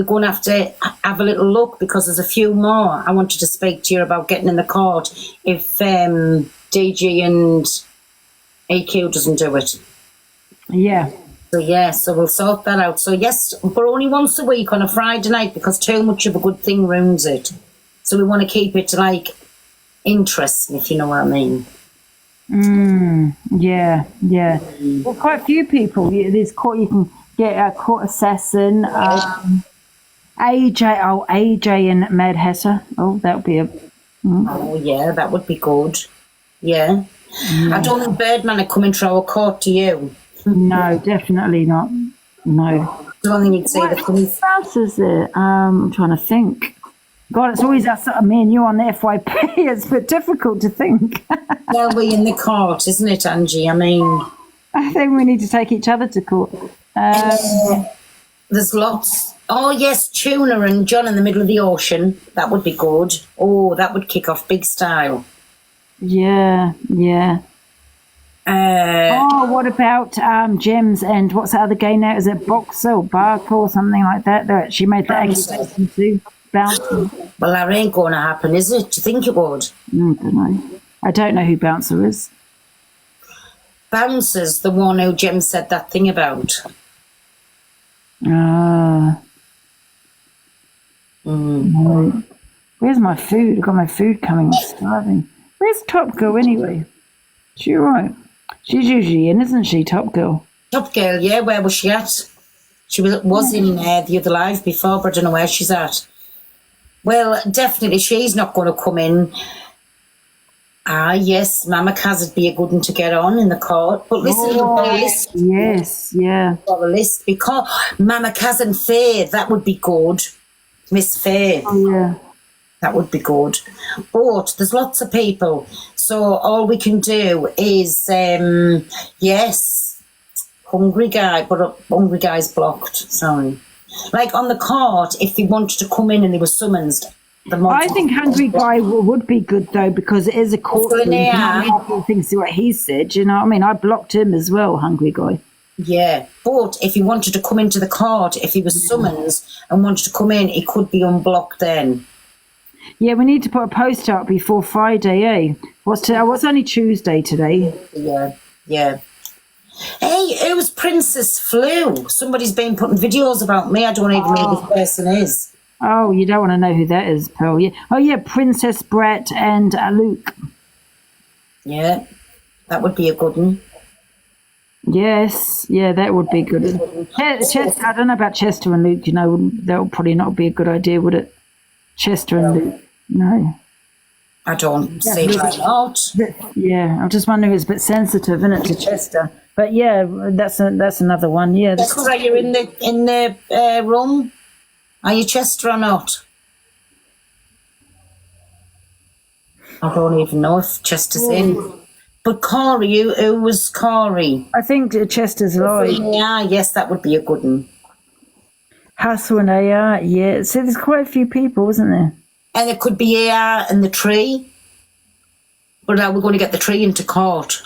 going to have a little look, because there's a few more I wanted to speak to you about getting in the court if DG and AQ doesn't do it. Yeah. So we'll sort that out. So yes, but only once a week on a Friday night, because too much of a good thing ruins it. So we want to keep it like interesting, if you know what I mean. Yeah. Well, quite a few people. There's court. You can get a court assassin. AJ and Mad Hatter. Oh, that would be a. Oh yeah, that would be good. Yeah. I don't think Birdman are coming to our court, to you. No, definitely not. No. I don't think he'd say the police. What else is there? I'm trying to think. God, it's always us, me and you on the FYP. It's a bit difficult to think. Well, we're in the court, isn't it, Angie? I mean... I think we need to take each other to court. There's lots. Oh, yes, Tuna and John in the middle of the ocean. That would be good. Oh, that would kick off big style. Yeah. What about Gems and what's the other game now? Is it Boxer or Barker or something like that? She made the accusation too. Bouncer. Well, that ain't going to happen, is it? Do you think it would? I don't know who Bouncer is. Bouncer's the one who Jem said that thing about. Where's my food? I've got my food coming. I'm starving. Where's Top Girl anyway? She's right. She's usually in, isn't she, Top Girl? Top Girl, yeah, where was she at? She was in the other live before, but I don't know where she's at. Well, definitely she's not going to come in. Yes, Mama Kaz would be a good one to get on in the court. But listen, you've got a list. Yes, yeah. You've got a list because Mama Kaz and Faye, that would be good. Miss Faye. Oh, yeah. That would be good. But there's lots of people. So all we can do is, yes, Hungry Guy, but Hungry Guy's blocked. Sorry. Like on the court, if they wanted to come in and they were summoned. I think Hungry Guy would be good, though, because it is a courtroom. Things to what he said, you know what I mean? I blocked him as well, Hungry Guy. Yeah, but if he wanted to come into the court, if he was summoned and wanted to come in, he could be unblocked then. Yeah, we need to put a post up before Friday, eh? What's only Tuesday today? Yeah. Hey, it was Princess Flu. Somebody's been putting videos about me. I don't even know who this person is. Oh, you don't want to know who that is, Pearl. Yeah. Oh, yeah, Princess Brett and Luke. Yeah, that would be a good one. Yes, yeah, that would be good. Chester, I don't know about Chester and Luke, you know, that would probably not be a good idea, would it? Chester and Luke, no. I don't see why not. Yeah, I'm just wondering if it's a bit sensitive, isn't it, to Chester? But yeah, that's another one. Yeah. Chester, are you in the room? Are you Chester or not? I don't even know if Chester's in. But Corey, who was Corey? I think Chester's live. Yeah, yes, that would be a good one. Hustle and AR, yeah. So there's quite a few people, isn't there? And it could be AR and the tree. But now we're going to get the tree into court.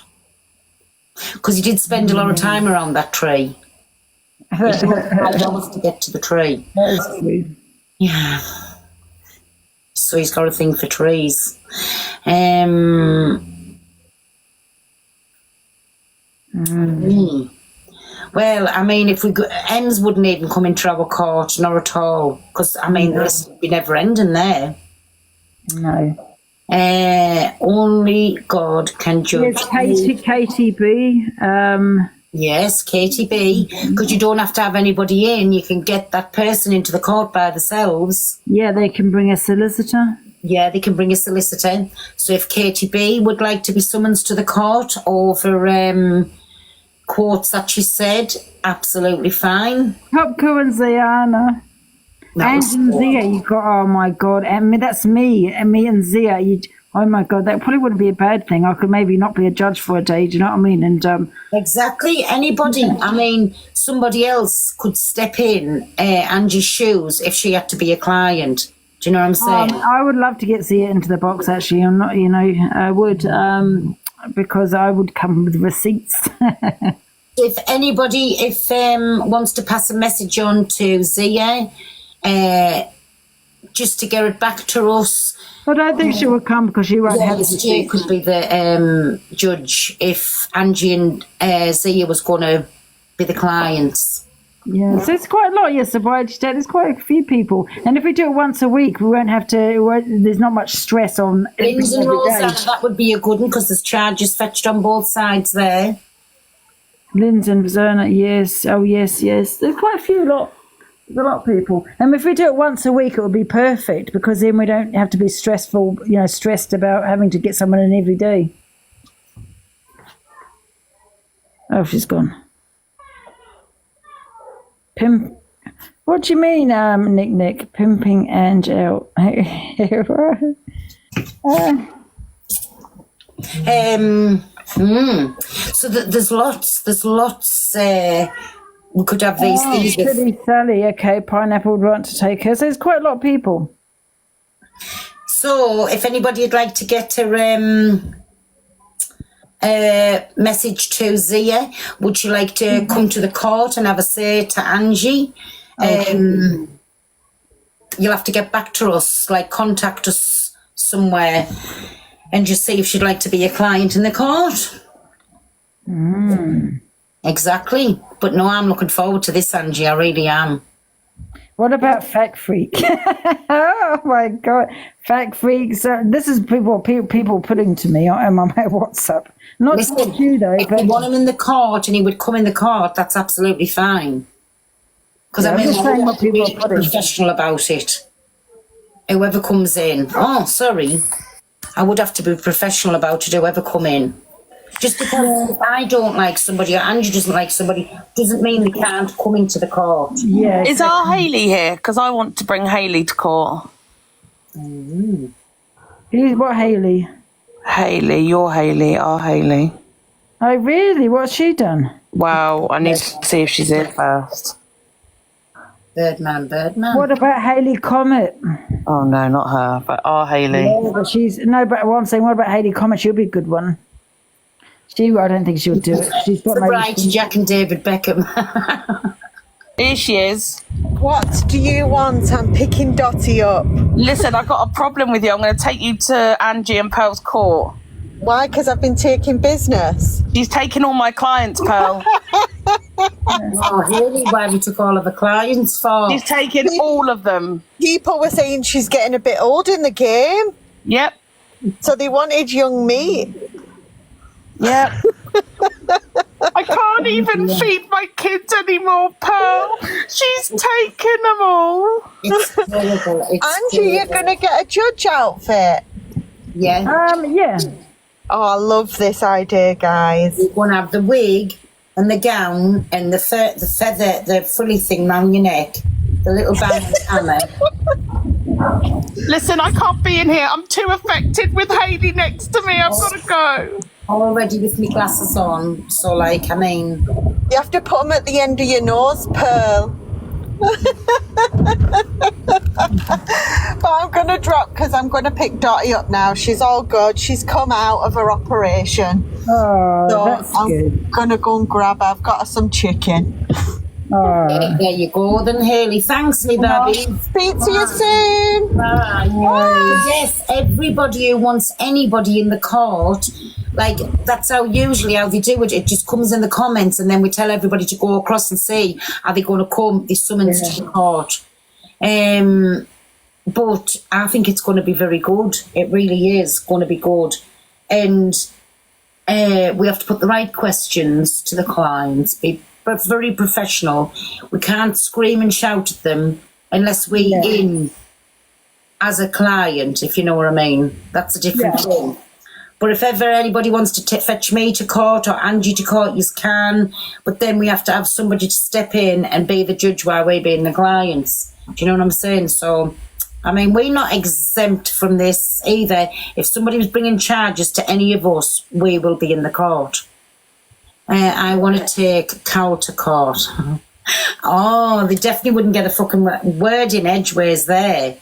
Because he did spend a lot of time around that tree. He took 5 hours to get to the tree. That is true. Yeah. So he's got a thing for trees. Well, I mean, if we go, Ems wouldn't even come into our court, not at all. Because, I mean, the list would be never ending there. No. Only God can judge. Yes, Katie B. Yes, Katie B. Because you don't have to have anybody in. You can get that person into the court by themselves. Yeah, they can bring a solicitor. Yeah, they can bring a solicitor. So if Katie B would like to be summoned to the court over quotes that she said, absolutely fine. Topco and Ziana. And Zia, you got, oh my God, and that's me and Zia. Oh my God, that probably wouldn't be a bad thing. I could maybe not be a judge for a day, do you know what I mean? And exactly, anybody. I mean, somebody else could step in Angie's shoes if she had to be a client. Do you know what I'm saying? I would love to get Zia into the box, actually. I'm not, you know, I would, because I would come with receipts. If anybody, wants to pass a message on to Zia, just to get it back to us. I don't think she would come because she won't have it. She could be the judge if Angie and Zia was going to be the clients. Yeah, so it's quite a lot, yes, there's quite a few people. And if we do it once a week, we won't have to, there's not much stress on Linz and Rosanna, that would be a good one because there's charges fetched on both sides there. Linz and Rosanna, yes. Oh, yes. There's quite a few lot. There's a lot of people. And if we do it once a week, it would be perfect because then we don't have to be stressed about having to get someone in every day. Oh, she's gone. What do you mean, Nick? Pimping Angel. So there's lots. We could have these. Silly Sally, okay, Pineapple would want to take her. So there's quite a lot of people. So if anybody would like to get a message to Zia, would you like to come to the court and have a say to Angie? You'll have to get back to us, like contact us somewhere and just see if she'd like to be a client in the court. Exactly. But no, I'm looking forward to this, Angie. I really am. What about Fact Freak? Oh my God, Fact Freak. So this is people putting to me on my WhatsApp. Not Listen, you though, if but you want him in the court and he would come in the court, that's absolutely fine. Because Yeah, I I'm mean, just I saying would what have to be people really are putting. professional about it. Whoever comes in. Oh, sorry. I would have to be professional about it, whoever come in. Just because I don't like somebody or Angie doesn't like somebody doesn't mean they can't come into the court. Yeah. Is our Hayley here? Because I want to bring Hayley to court. What Hayley? Hayley, your Hayley, our Hayley. Oh really? What's she done? Wow, I need to see if she's here first. Birdman. What about Hayley Comet? Oh no, not her, but our Hayley. Yeah, but but what I'm saying, what about Hayley Comet? She'll be a good one. I don't think she'll do it. She's got The maybe right to Jack and David Beckham. Here she is. What do you want? I'm picking Dottie up. Listen, I've got a problem with you. I'm going to take you to Angie and Pearl's court. Why? Because I've been taking business. She's taking all my clients, Pearl. Oh, really? Why we took all of the clients for? She's taken all of them. People were saying she's getting a bit old in the game, Yep. so they wanted young meat. Yep. I can't even feed my kids anymore, Pearl. She's taken them all. It's terrible. It's Angie, you're terrible. going to get a judge outfit. Yeah. yeah. Oh, I love this idea, guys. You're going to have the wig and the gown and the feather, the frilly thing round your neck, the little bandana. Listen, I can't be in here. I'm too affected with Hayley next to me. I've got to go. Already with my glasses on, so like, I mean... You have to put them at the end of your nose, Pearl. But I'm going to drop because I'm going to pick Dottie up now. She's all good. She's come out of her operation. Oh, So that's I'm good. going to go and grab her. I've got her some chicken. Oh. There you go then, Hayley. Thanks, me baby. Speak to you soon. Bye. Yes, everybody who wants anybody in the court, like, that's usually how they do it. It just comes in the comments and then we tell everybody to go across and see, are they going to come, they summons to the court. But I think it's going to be very good. It really is going to be good. And we have to put the right questions to the clients, be very professional. We can't scream and shout at them unless we're in as a client, if you know what I mean. That's a different thing. But if ever anybody wants to fetch me to court or Angie to court, you can. But then we have to have somebody to step in and be the judge while we're being the clients. Do you know what I'm saying? So, I mean, we're not exempt from this either. If somebody was bringing charges to any of us, we will be in the court. I want to take Cal to court. Oh, they definitely wouldn't get a fucking word in edgeways there.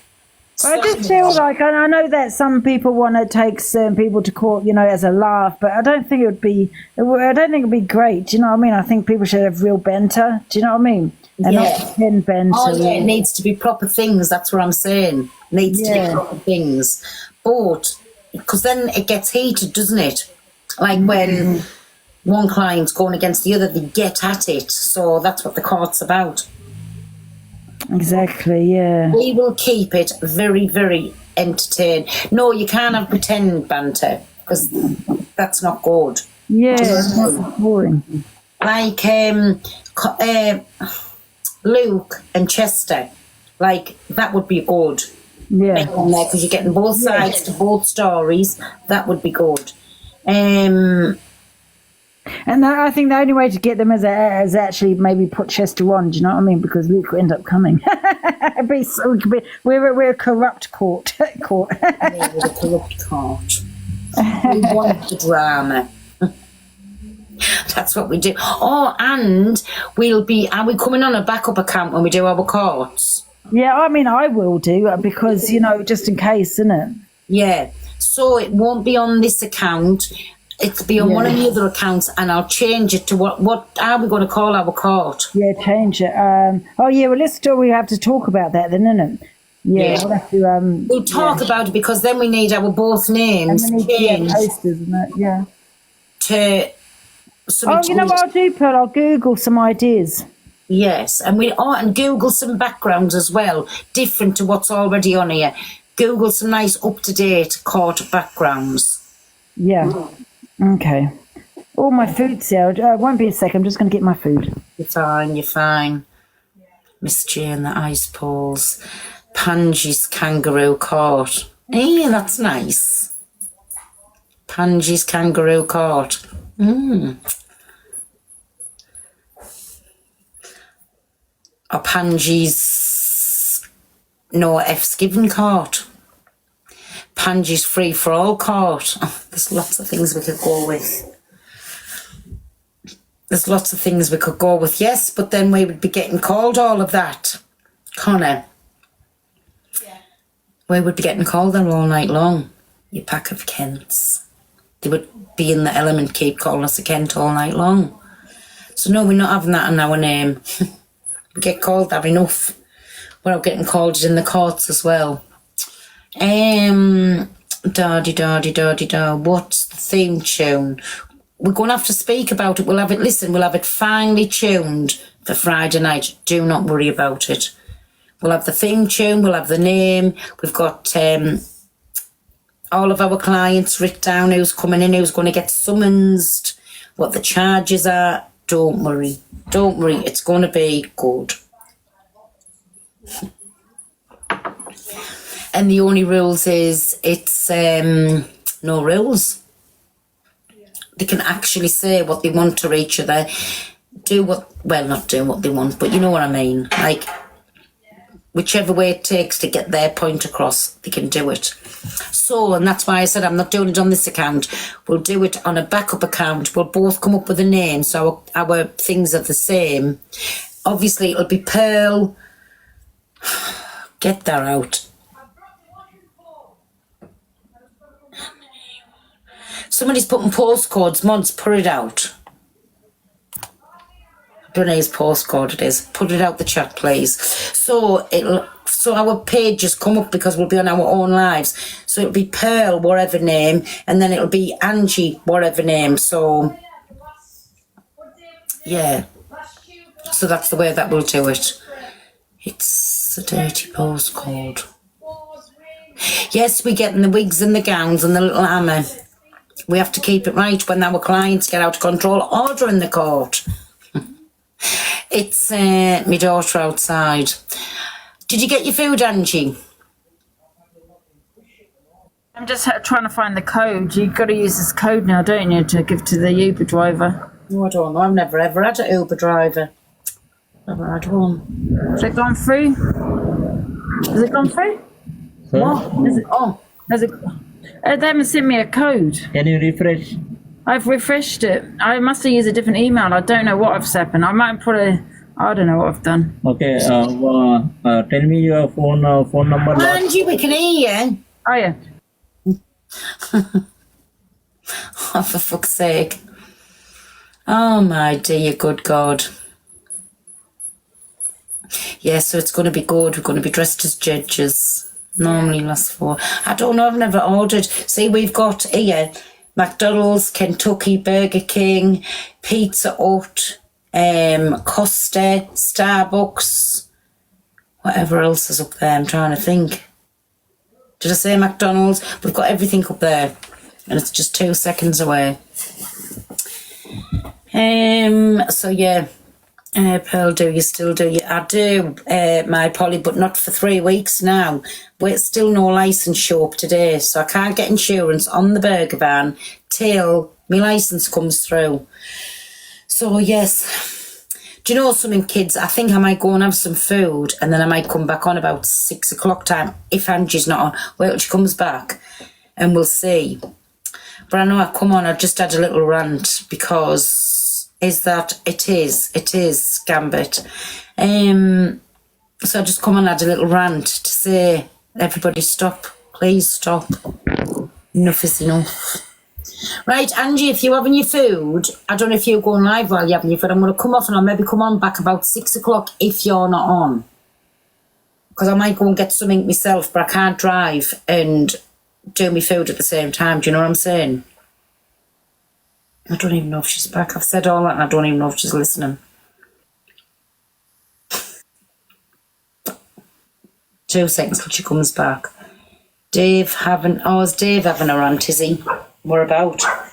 I just feel like, and I know that some people want to take certain people to court, as a laugh, but I don't think it'd be great. Do you know what I mean? I think people should have real banter. Do you know what I mean? And not pretend banter. Oh, yeah, it needs to be proper things. That's what I'm saying. Needs to be proper things. But, because then it gets heated, doesn't it? Like when one client's going against the other, they get at it. So that's what the court's about. Exactly, yeah. We will keep it very, very entertaining. No, you can't have pretend banter because that's not good. Yeah, it's not boring. Like Luke and Chester, like that would be good. Yeah. Because you're getting both sides to both stories. That would be good. And I think the only way to get them is actually maybe put Chester on. Do you know what I mean? Because Luke will end up coming. We're a corrupt court. We're a corrupt court. We want the drama. That's what we do. Oh, and are we coming on a backup account when we do our courts? Yeah, I mean, I will do because, just in case, isn't it? Yeah. So it won't be on this account. It'll be on one of the other accounts, and I'll change it to what are we going to call our court? Yeah, change it. We have to talk about that then, isn't it? Yeah. We'll have to, we'll talk about it because then we need our both names and we need changed posters, isn't it? Yeah. to... You know what I'll do, Pearl? I'll Google some ideas. Yes, and and Google some backgrounds as well, different to what's already on here. Google some nice up-to-date court backgrounds. Yeah. Okay. All my food's here. Won't be a sec. I'm just going to get my food. You're fine, you're fine. Miss Jane, the ice balls. Pangy's kangaroo court. Eh, that's nice. Pangy's kangaroo court. Or Pangy's no F's given court. Pangy's free for all court. Oh, there's lots of things we could go with. There's lots of things we could go with, yes, but then we would be getting called all of that. Connor. Yeah. We would be getting called that all night long. You pack of Kents. They would be in the element, keep calling us a Kent all night long. So no, we're not having that in our name. We get called that enough. We're not getting called it in the courts as well. Da-di-da-di-da-di-da. What's the theme tune? We're going to have to speak about it. We'll have it finely tuned for Friday night. Do not worry about it. We'll have the theme tune, we'll have the name. We've got all of our clients written down, who's coming in, who's going to get summoned, what the charges are. Don't worry. Don't worry. It's going to be good. And the only rules is it's no rules. They can actually say what they want to each other. Not do what they want, but you know what I mean. Like, whichever way it takes to get their point across, they can do it. So, and that's why I said I'm not doing it on this account. We'll do it on a backup account. We'll both come up with a name, so our things are the same. Obviously, it'll be Pearl. Get that out. Somebody's putting postcodes. Mods, put it out. I don't know his postcode it is. Put it out the chat, please. So our pages come up because we'll be on our own lives. So it'll be Pearl, whatever name, and then it'll be Angie, whatever name. So yeah. So that's the way that we'll do it. It's a dirty postcode. Yes, we're getting the wigs and the gowns and the little hammer. We have to keep it right when our clients get out of control. Order in the court. It's my daughter outside. Did you get your food, Angie? I'm just trying to find the code. You've got to use this code now, don't you, to give to the Uber driver? Oh, I don't know. I've never ever had an Uber driver. Never had one. Has it gone through? Has it gone through? What? Is it? Oh. Has it? They haven't sent me a code. Can you refresh? I've refreshed it. I must have used a different email. I don't know what I've happened. I might put I don't know what I've done. Okay. Tell me your phone number. Angie, we can hear you. Oh yeah. Oh, for fuck's sake. Oh my dear good God. Yeah, so it's going to be good. We're going to be dressed as judges. Normally lasts for. I don't know, I've never ordered. See, we've got here McDonald's, Kentucky, Burger King, Pizza Hut, Costa, Starbucks, whatever else is up there. I'm trying to think. Did I say McDonald's? We've got everything up there, and it's just 2 seconds away. So yeah. Pearl, do you still do you? I do, my Polly, but not for 3 weeks now. We're still no licence show up today, so I can't get insurance on the burger van till my licence comes through. So yes, do you know something, kids? I think I might go and have some food, and then I might come back on about 6 o'clock time if Angie's not on. Wait till she comes back, and we'll see. But I know I come on. I just had a little rant because. It is Gambit. So I just come and add a little rant to say, everybody stop, please stop. Enough is enough. Right, Angie, if you're having your food, I don't know if you're going live while you're having your food, I'm going to come off and I'll maybe come on back about 6 o'clock if you're not on. Because I might go and get something myself, but I can't drive and do my food at the same time. Do you know what I'm saying? I don't even know if she's back. I've said all that and I don't even know if she's listening. 2 seconds till she comes back. Is Dave having a rant, is he? What about? I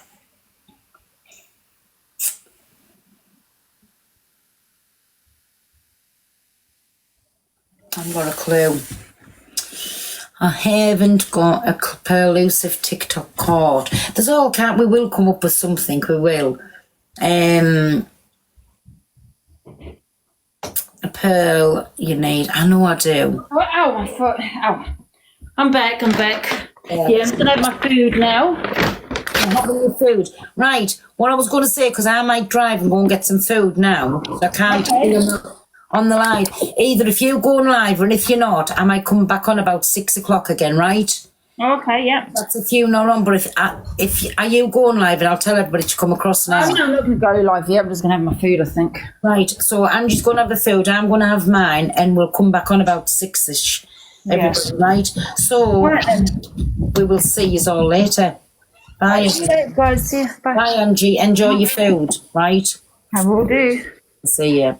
haven't got a clue. I haven't got a elusive TikTok card. There's all can't. We will come up with something. We will. A pearl you need. I know I do. Oh, ow, my foot. Ow. I'm back. Yeah, I'm going to have my food now. Having your food. Right. What I was going to say, because I might drive and go and get some food now. So I can't be on the live. Either if you go on live or if you're not, I might come back on about 6 o'clock again, right? Okay, yeah. That's if you're not on, but if are you going live, and I'll tell everybody to come across now. I'm not going to go live yet. I'm just going to have my food, I think. Right. So Angie's going to have the food. I'm going to have mine, and we'll come back on about 6ish. Yes. Right. So we will see you all later. Bye. Guys, see you. Bye. Bye, Angie. Enjoy your food. Right. I will do. See you.